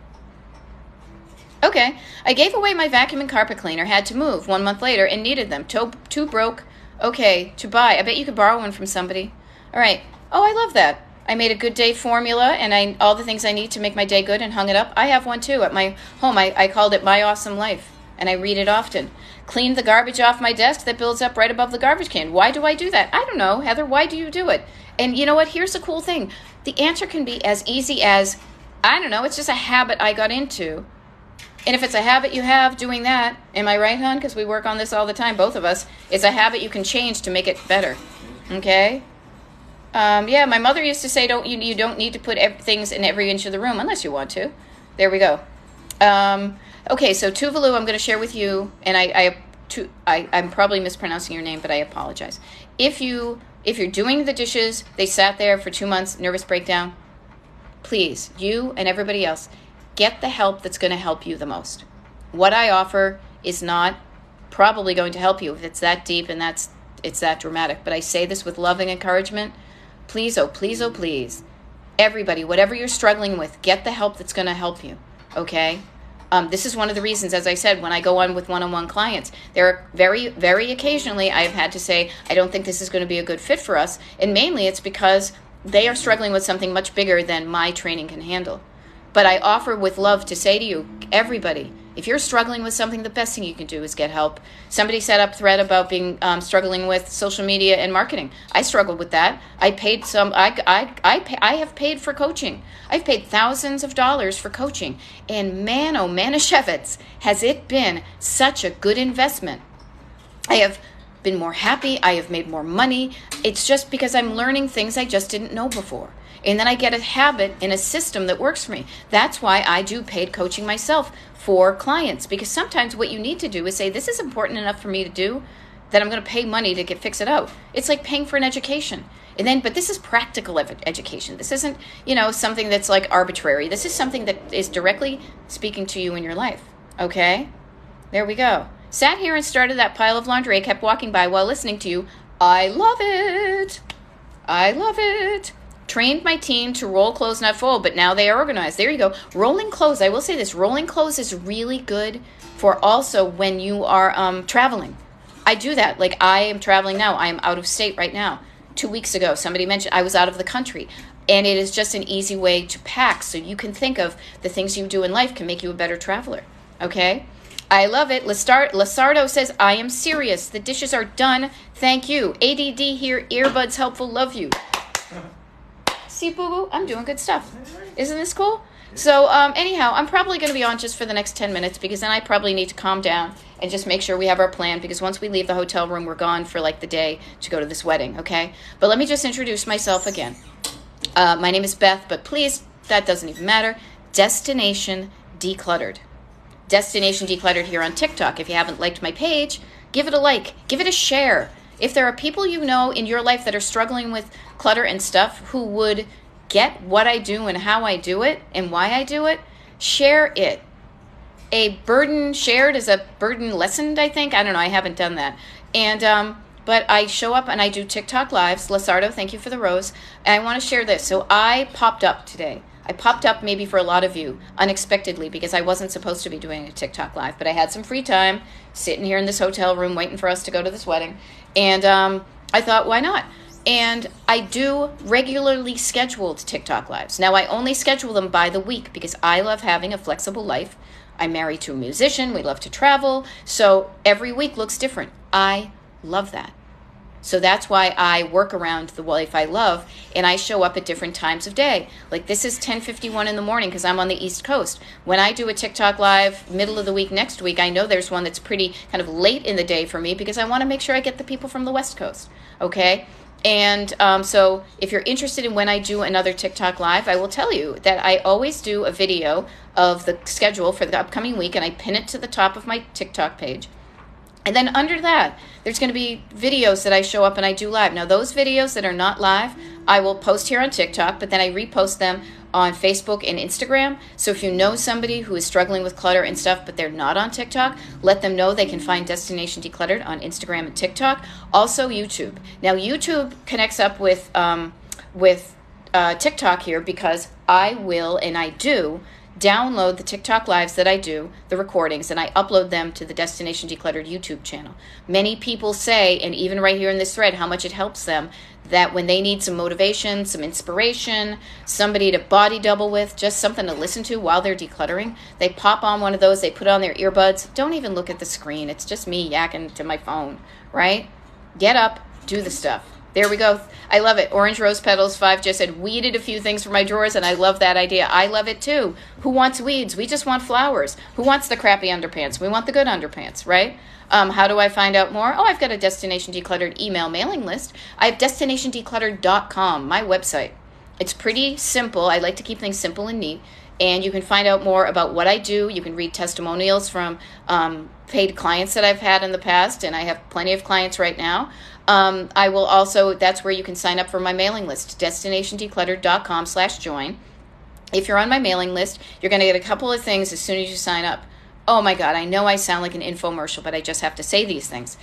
Okay, I gave away my vacuum and carpet cleaner, had to move 1 month later, and needed them. Two broke. Okay, to buy. I bet you could borrow one from somebody. All right. Oh, I love that. I made a good day formula and all the things I need to make my day good and hung it up. I have one too at my home. I called it My Awesome Life, and I read it often. Cleaned the garbage off my desk that builds up right above the garbage can. Why do I do that? I don't know, Heather. Why do you do it? And you know what? Here's the cool thing. The answer can be as easy as, I don't know, it's just a habit I got into. And if it's a habit you have doing that, am I right, hon? Because we work on this all the time, both of us. It's a habit you can change to make it better. Okay? Yeah, my mother used to say, you don't need to put things in every inch of the room unless you want to. There we go. Okay, so Tuvalu, I'm going to share with you, and I'm probably mispronouncing your name, but I apologize. If you're doing the dishes, they sat there for 2 months, nervous breakdown, please, you and everybody else, get the help that's going to help you the most. What I offer is not probably going to help you if it's that deep and it's that dramatic, but I say this with loving encouragement. Please, oh please, oh please, everybody, whatever you're struggling with, get the help that's going to help you, okay? This is one of the reasons, as I said, when I go on with one-on-one clients, there are very, very occasionally I've had to say, I don't think this is going to be a good fit for us, and mainly it's because they are struggling with something much bigger than my training can handle. But I offer with love to say to you, everybody, if you're struggling with something, the best thing you can do is get help. Somebody set up a thread about being struggling with social media and marketing. I struggled with that. I paid I have paid for coaching. I've paid thousands of dollars for coaching. And man, oh Manischewitz, has it been such a good investment. I have been more happy. I have made more money. It's just because I'm learning things I just didn't know before. And then I get a habit in a system that works for me. That's why I do paid coaching myself for clients. Because sometimes what you need to do is say, this is important enough for me to do that I'm going to pay money to fix it out. It's like paying for an education. But this is practical education. This isn't, something that's like arbitrary. This is something that is directly speaking to you in your life. Okay? There we go. Sat here and started that pile of laundry. I kept walking by while listening to you. I love it. I love it. Trained my team to roll clothes, not fold, but now they are organized. There you go. Rolling clothes. I will say this. Rolling clothes is really good for also when you are traveling. I do that. Like I am traveling now. I am out of state right now. 2 weeks ago, somebody mentioned I was out of the country. And it is just an easy way to pack. So you can think of the things you do in life can make you a better traveler. Okay? I love it. Lasardo says, I am serious. The dishes are done. Thank you. ADD here. Earbuds helpful. Love you. See, boo-boo, I'm doing good stuff. Isn't this cool? So anyhow, I'm probably going to be on just for the next 10 minutes because then I probably need to calm down and just make sure we have our plan because once we leave the hotel room, we're gone for like the day to go to this wedding, okay? But let me just introduce myself again. My name is Beth, but please, that doesn't even matter. Destination Decluttered. Destination Decluttered here on TikTok. If you haven't liked my page, give it a like. Give it a share. If there are people you know in your life that are struggling with clutter and stuff who would get what I do and how I do it and why I do it, share it. A burden shared is a burden lessened, I think. I don't know. I haven't done that. And but I show up and I do TikTok lives. Lasardo, thank you for the rose. And I want to share this. So I popped up today. I popped up maybe for a lot of you unexpectedly because I wasn't supposed to be doing a TikTok live, but I had some free time sitting here in this hotel room waiting for us to go to this wedding. And I thought, why not? And I do regularly scheduled TikTok lives. Now, I only schedule them by the week because I love having a flexible life. I'm married to a musician. We love to travel. So every week looks different. I love that. So that's why I work around the life I love, and I show up at different times of day. Like this is 10:51 in the morning because I'm on the East Coast. When I do a TikTok live middle of the week next week, I know there's one that's pretty kind of late in the day for me because I want to make sure I get the people from the West Coast, okay? And so if you're interested in when I do another TikTok live, I will tell you that I always do a video of the schedule for the upcoming week, and I pin it to the top of my TikTok page. And then under that, there's going to be videos that I show up and I do live. Now, those videos that are not live, I will post here on TikTok, but then I repost them on Facebook and Instagram. So if you know somebody who is struggling with clutter and stuff, but they're not on TikTok, let them know they can find Destination Decluttered on Instagram and TikTok. Also, YouTube. Now, YouTube connects up with TikTok here because I will and I do download the TikTok lives that I do, the recordings, and I upload them to the Destination Decluttered YouTube channel. Many people say, and even right here in this thread, how much it helps them, that when they need some motivation, some inspiration, somebody to body double with, just something to listen to while they're decluttering, they pop on one of those, they put on their earbuds. Don't even look at the screen. It's just me yakking to my phone, right? Get up, do the stuff. There we go. I love it. Orange Rose Petals 5 just said, weeded a few things for my drawers, and I love that idea. I love it too. Who wants weeds? We just want flowers. Who wants the crappy underpants? We want the good underpants, right? How do I find out more? Oh, I've got a Destination Decluttered email mailing list. I have destinationdecluttered.com, my website. It's pretty simple. I like to keep things simple and neat. And you can find out more about what I do. You can read testimonials from paid clients that I've had in the past, and I have plenty of clients right now. I will also, that's where you can sign up for my mailing list, destinationdecluttered.com/join. If you're on my mailing list, you're going to get a couple of things as soon as you sign up. Oh my God, I know I sound like an infomercial, but I just have to say these things.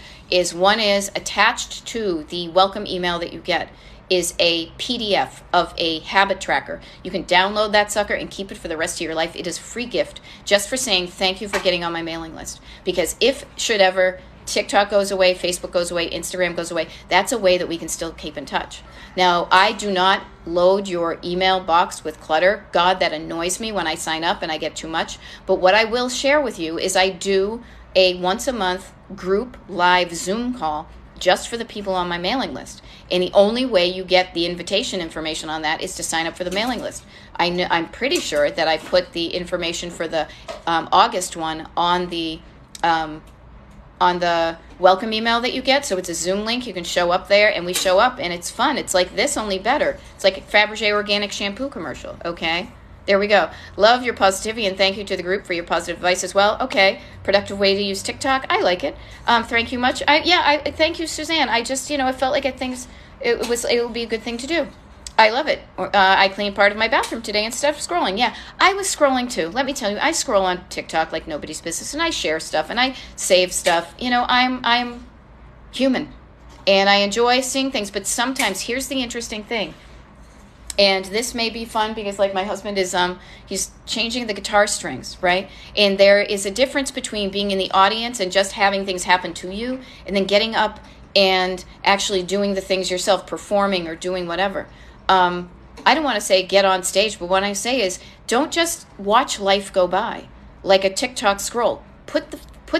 One is attached to the welcome email that you get is a PDF of a habit tracker. You can download that sucker and keep it for the rest of your life. It is a free gift just for saying thank you for getting on my mailing list. Because if should ever TikTok goes away, Facebook goes away, Instagram goes away, that's a way that we can still keep in touch. Now, I do not load your email box with clutter. God, that annoys me when I sign up and I get too much. But what I will share with you is I do a once a month group live Zoom call just for the people on my mailing list. And the only way you get the invitation information on that is to sign up for the mailing list. I'm pretty sure that I put the information for the August one on the welcome email that you get. So it's a Zoom link. You can show up there, and we show up, and it's fun. It's like this, only better. It's like a Fabergé organic shampoo commercial, okay? There we go. Love your positivity, and thank you to the group for your positive advice as well. Okay, productive way to use TikTok. I like it. Thank you much. Thank you, Suzanne. I just, I felt like it would be a good thing to do. I love it. I cleaned part of my bathroom today instead of scrolling. Yeah, I was scrolling too. Let me tell you, I scroll on TikTok like nobody's business, and I share stuff, and I save stuff. I'm human, and I enjoy seeing things, but sometimes, here's the interesting thing, and this may be fun because like my husband is, he's changing the guitar strings, right? And there is a difference between being in the audience and just having things happen to you, and then getting up and actually doing the things yourself, performing or doing whatever. I don't want to say get on stage, but what I say is don't just watch life go by like a TikTok scroll. Put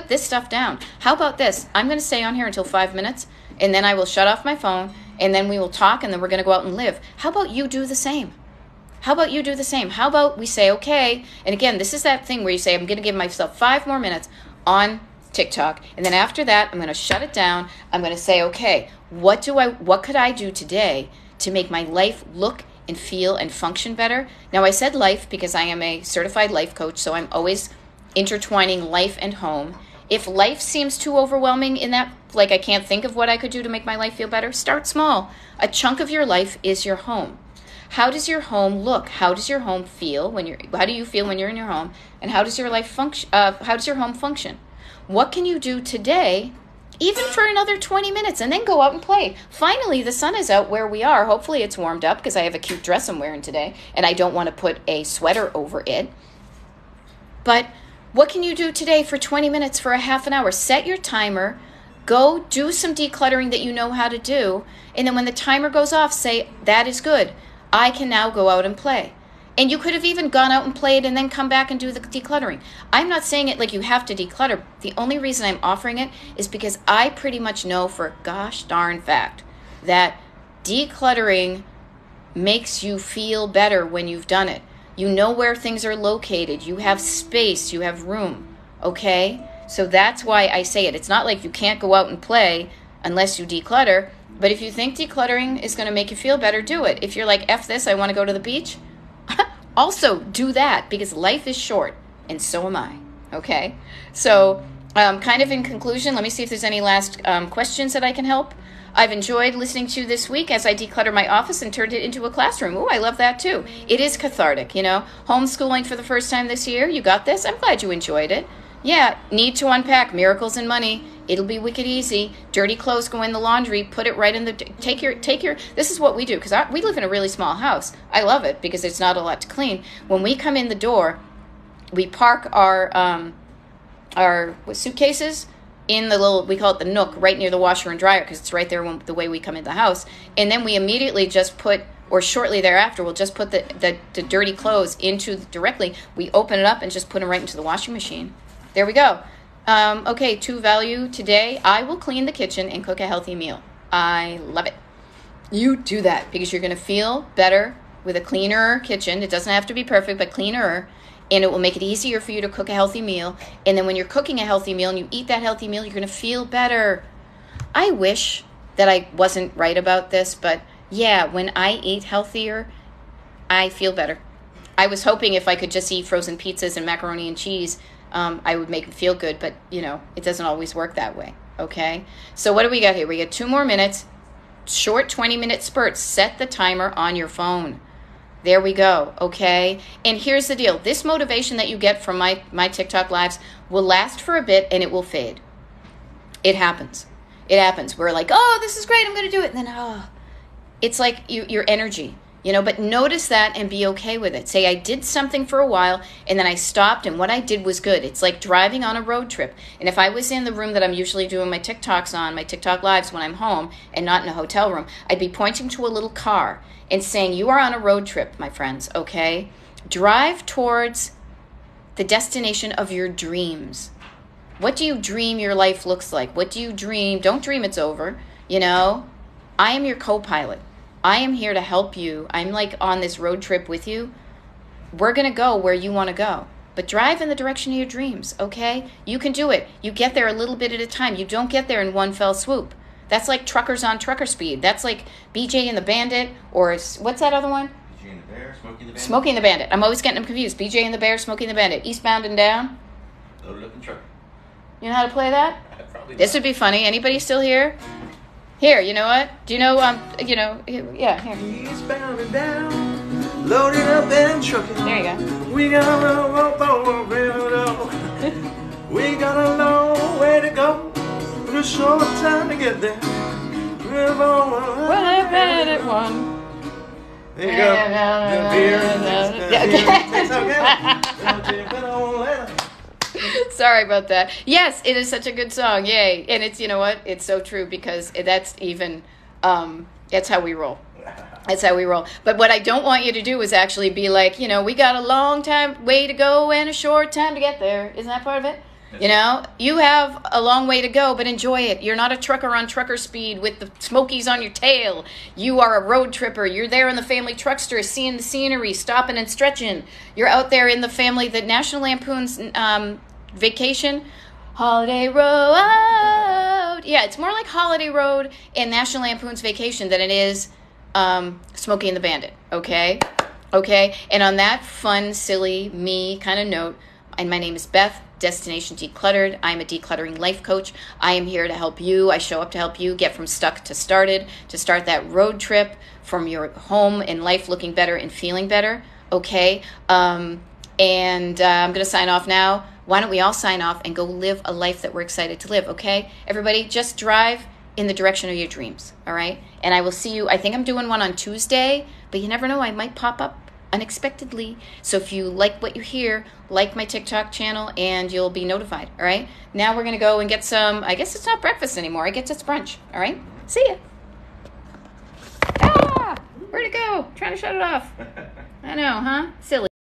this stuff down. How about this? I'm going to stay on here until 5 minutes, and then I will shut off my phone, and then we will talk, and then we're going to go out and live. How about you do the same? How about you do the same? How about we say, okay, and again, this is that thing where you say, I'm going to give myself 5 more minutes on TikTok, and then after that, I'm going to shut it down. I'm going to say, okay, what could I do today to make my life look and feel and function better? Now, I said life because I am a certified life coach, so I'm always intertwining life and home. If life seems too overwhelming in that, like I can't think of what I could do to make my life feel better, start small. A chunk of your life is your home. How does your home look? How does your home feel how do you feel when you're in your home? And how does your life function? How does your home function? What can you do today, even for another 20 minutes, and then go out and play? Finally, the sun is out where we are. Hopefully it's warmed up because I have a cute dress I'm wearing today, and I don't want to put a sweater over it. But what can you do today for 20 minutes, for a half an hour? Set your timer. Go do some decluttering that you know how to do. And then when the timer goes off, say, that is good. I can now go out and play. And you could have even gone out and played and then come back and do the decluttering. I'm not saying it like you have to declutter. The only reason I'm offering it is because I pretty much know for a gosh darn fact that decluttering makes you feel better when you've done it. You know where things are located. You have space. You have room. Okay? So that's why I say it. It's not like you can't go out and play unless you declutter. But if you think decluttering is going to make you feel better, do it. If you're like, F this, I want to go to the beach, also do that, because life is short, and so am I. Okay? So kind of in conclusion, let me see if there's any last questions that I can help. I've enjoyed listening to you this week as I declutter my office and turned it into a classroom. Ooh, I love that too. It is cathartic, Homeschooling for the first time this year. You got this. I'm glad you enjoyed it. Yeah, need to unpack. Miracles and money. It'll be wicked easy. Dirty clothes go in the laundry. Put it right in the... Take your... This is what we do, because we live in a really small house. I love it because it's not a lot to clean. When we come in the door, we park our suitcases in the little, we call it the nook, right near the washer and dryer, because it's right there the way we come in the house. And then we immediately just put, or shortly thereafter, we'll just put the dirty clothes directly. We open it up and just put them right into the washing machine. There we go. Okay, to value today, I will clean the kitchen and cook a healthy meal. I love it. You do that because you're going to feel better with a cleaner kitchen. It doesn't have to be perfect, but cleaner. And it will make it easier for you to cook a healthy meal. And then when you're cooking a healthy meal and you eat that healthy meal, you're going to feel better. I wish that I wasn't right about this, but yeah, when I eat healthier, I feel better. I was hoping if I could just eat frozen pizzas and macaroni and cheese, I would make it feel good. But, it doesn't always work that way. Okay? So what do we got here? We got 2 more minutes. Short 20-minute spurts. Set the timer on your phone. There we go, okay? And here's the deal. This motivation that you get from my TikTok lives will last for a bit and it will fade. It happens. It happens. We're like, oh, this is great, I'm going to do it. And then, it's like your energy, but notice that and be okay with it. Say, I did something for a while and then I stopped and what I did was good. It's like driving on a road trip. And if I was in the room that I'm usually doing my TikToks on, my TikTok lives when I'm home and not in a hotel room, I'd be pointing to a little car and saying, you are on a road trip, my friends, okay? Drive towards the destination of your dreams. What do you dream your life looks like? What do you dream? Don't dream it's over, I am your co-pilot. I am here to help you. I'm like on this road trip with you. We're going to go where you want to go. But drive in the direction of your dreams, okay? You can do it. You get there a little bit at a time. You don't get there in one fell swoop. That's like Truckers on Trucker Speed. That's like BJ and the Bandit, or what's that other one? BJ and the Bear, Smokey and the Bandit. Smokey and the Bandit. I'm always getting them confused. BJ and the Bear, Smokey and the Bandit. Eastbound and Down. Loaded up and truck. You know how to play that? Probably This would be funny. Anybody still here? Here, you know what? Do you know, yeah, here. Eastbound and down, loaded up and trucking. There you go. We got we got a long way to go, but a short time to get there. Well, I've had it one. There you go. Sorry about that. Yes, it is such a good song. Yay. And it's, you know what? It's so true because that's even, that's how we roll. That's how we roll. But what I don't want you to do is actually be like, we got a long way to go and a short time to get there. Isn't that part of it? You have a long way to go, but enjoy it. You're not a trucker on trucker speed with the Smokies on your tail. You are a road tripper. You're there in the family truckster, seeing the scenery, stopping and stretching. You're out there in the National Lampoon's Vacation, Holiday Road. Yeah, it's more like Holiday Road and National Lampoon's Vacation than it is Smokey and the Bandit. Okay? And on that fun, silly, me kind of note, and my name is Beth, Destination Decluttered. I'm a decluttering life coach. I am here to help you. I show up to help you get from stuck to started, to start that road trip from your home and life looking better and feeling better. Okay? I'm going to sign off now. Why don't we all sign off and go live a life that we're excited to live, okay? Everybody, just drive in the direction of your dreams, all right? And I will see you. I think I'm doing one on Tuesday, but you never know. I might pop up unexpectedly. So if you like what you hear, like my TikTok channel and you'll be notified, all right? Now we're going to go and get some, I guess it's not breakfast anymore. I guess it's brunch, all right? See ya. Where'd it go? Trying to shut it off. I know, huh? Silly.